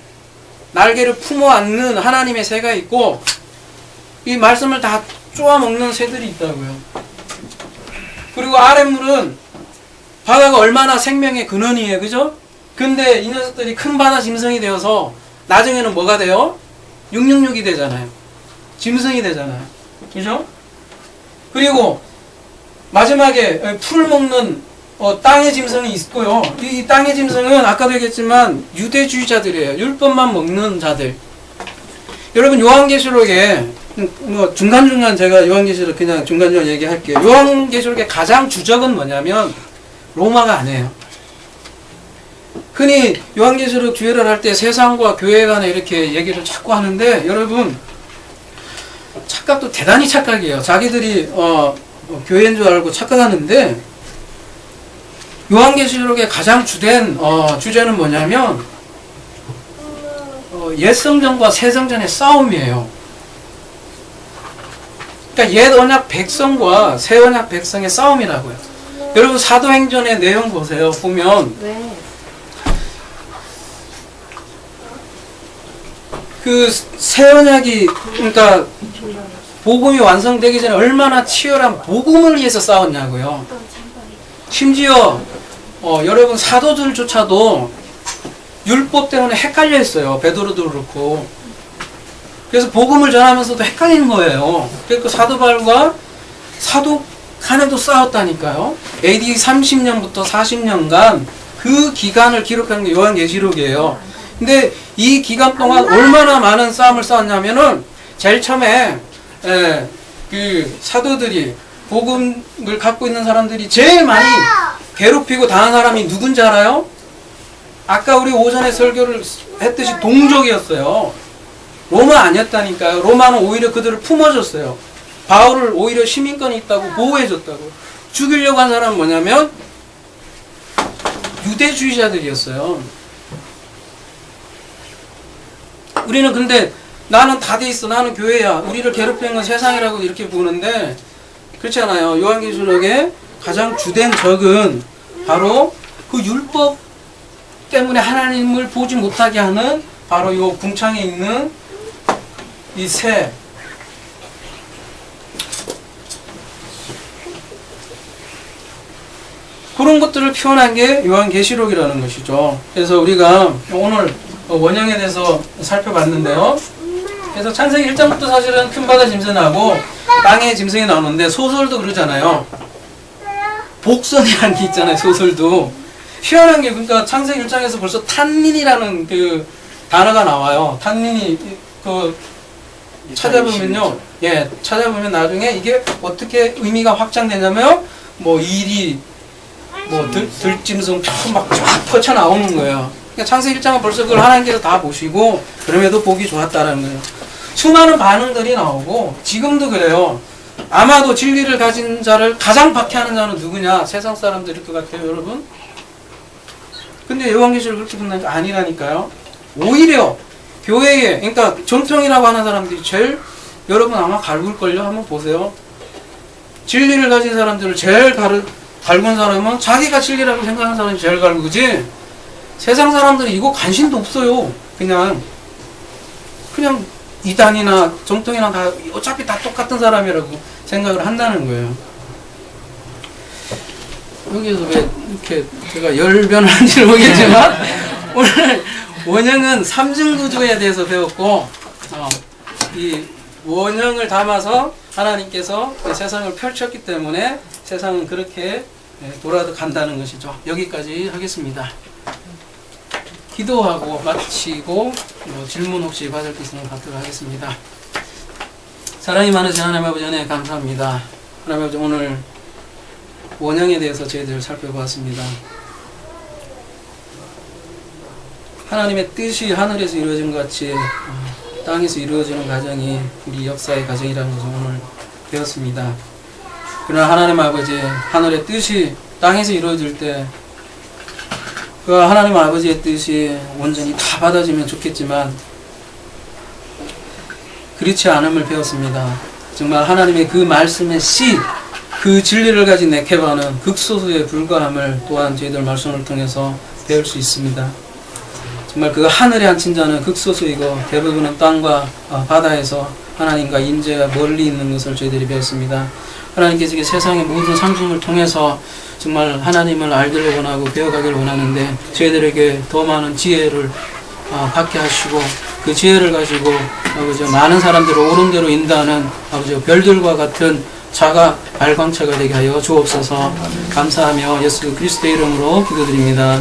날개를 품어 안는 하나님의 새가 있고 이 말씀을 다 쪼아먹는 새들이 있다고요. 그리고 아랫물은 바다가 얼마나 생명의 근원이에요. 그죠? 근데 이 녀석들이 큰 바다 짐승이 되어서 나중에는 뭐가 돼요? 666이 되잖아요. 짐승이 되잖아요. 그죠? 그리고 마지막에 풀을 먹는 땅의 짐승이 있고요. 이 땅의 짐승은 아까도 얘기했지만 유대주의자들이에요. 율법만 먹는 자들. 여러분 요한계시록에 뭐 중간중간 제가 요한계시록 그냥 중간중간 얘기할게요. 요한계시록의 가장 주적은 뭐냐면 로마가 아니에요. 흔히 요한계시록 주의를 할 때 세상과 교회 간에 이렇게 얘기를 자꾸 하는데 여러분 착각도 대단히 착각이에요. 자기들이 교회인 줄 알고 착각하는데 요한계시록의 가장 주된 주제는 뭐냐면 옛 성전과 새 성전의 싸움이에요. 그러니까 옛 언약 백성과 새 언약 백성의 싸움이라고요. 여러분 사도행전의 내용 보세요. 보면 그 새 언약이 그러니까 복음이 완성되기 전에 얼마나 치열한 복음을 위해서 싸웠냐고요. 심지어 여러분 사도들조차도 율법 때문에 헷갈려 있어요. 베드로도 그렇고. 그래서 복음을 전하면서도 헷갈리는 거예요. 그러니까 사도 바울과 사도 간에도 싸웠다니까요. AD 30년부터 40년간 그 기간을 기록하는 게 요한계시록이에요. 근데 이 기간 동안 얼마나 많은 싸움을 싸웠냐면은 제일 처음에 그 사도들이 복음을 갖고 있는 사람들이 제일 많이 괴롭히고 당한 사람이 누군지 알아요? 아까 우리 오전에 설교를 했듯이 동족이었어요. 로마 아니었다니까요. 로마는 오히려 그들을 품어줬어요. 바울을 오히려 시민권이 있다고 보호해줬다고. 죽이려고 한 사람은 뭐냐면 유대주의자들이었어요. 우리는 근데 나는 다 돼 있어. 나는 교회야. 우리를 괴롭히는 건 세상이라고 이렇게 보는데 그렇지 않아요. 요한계시록의 가장 주된 적은 바로 그 율법 때문에 하나님을 보지 못하게 하는 바로 요 궁창에 있는 이 새. 그런 것들을 표현한 게 요한계시록이라는 것이죠. 그래서 우리가 오늘 원형에 대해서 살펴봤는데요. 그래서 창세기 1장부터 사실은 큰 바다 짐승하고 땅의 짐승이 나오는데 소설도 그러잖아요. 복선이라는 게 있잖아요. 소설도. 희한한 게 그러니까 창세기 1장에서 벌써 탄닌이라는 그 단어가 나와요. 탄닌이 그 찾아보면요. 예, 찾아보면 나중에 이게 어떻게 의미가 확장되냐면 뭐 일이 뭐 들짐승 막 쫙 펼쳐 나오는 거예요. 그러니까 창세기 1장은 벌써 그걸 하나님께서 다 보시고 그럼에도 보기 좋았다라는 거예요. 수많은 반응들이 나오고 지금도 그래요. 아마도 진리를 가진 자를 가장 박해하는 자는 누구냐? 세상 사람들일 것 같아요, 여러분. 근데 요한계시록 그렇게 본다니까 아니라니까요. 오히려 교회에 그러니까 정통이라고 하는 사람들이 제일 여러분 아마 갈굴걸요. 한번 보세요. 진리를 가진 사람들을 제일 갈군 사람은 자기가 진리라고 생각하는 사람이 제일 갈구지 세상 사람들이 이거 관심도 없어요. 그냥 이단이나 정통이나 다 어차피 다 똑같은 사람이라고 생각을 한다는 거예요. 여기에서 왜 이렇게 제가 열변을 한지는 모르겠지만 오늘 원형은 삼중구조에 대해서 배웠고 이 원형을 담아서 하나님께서 세상을 펼쳤기 때문에 세상은 그렇게 돌아간다는 것이죠. 여기까지 하겠습니다. 기도하고 마치고 질문 혹시 받을 게 있으면 받도록 하겠습니다. 사랑이 많으신 하나님 아버지 은혜 감사합니다. 하나님 아버지 오늘 원형에 대해서 저희들 살펴보았습니다. 하나님의 뜻이 하늘에서 이루어진 것 같이 땅에서 이루어지는 과정이 우리 역사의 과정이라는 것을 오늘 배웠습니다. 그러나 하나님 아버지 하늘의 뜻이 땅에서 이루어질 때 그 하나님 아버지의 뜻이 온전히 다 받아지면 좋겠지만 그렇지 않음을 배웠습니다. 정말 하나님의 그 말씀의 씨, 그 진리를 가진 네케바는 극소수에 불과함을 또한 저희들 말씀을 통해서 배울 수 있습니다. 정말 그 하늘에 앉힌 자는 극소수이고 대부분은 땅과 바다에서 하나님과 인재가 멀리 있는 것을 저희들이 배웠습니다. 하나님께서 세상의 모든 상징을 통해서 정말 하나님을 알기를 원하고 배워가기를 원하는데 저희들에게 더 많은 지혜를 받게 하시고 그 지혜를 가지고 아버지 많은 사람들을 옳은 대로 인도하는 아버지 별들과 같은 자가 발광체가 되게 하여 주옵소서. 감사하며 예수 그리스도의 이름으로 기도드립니다.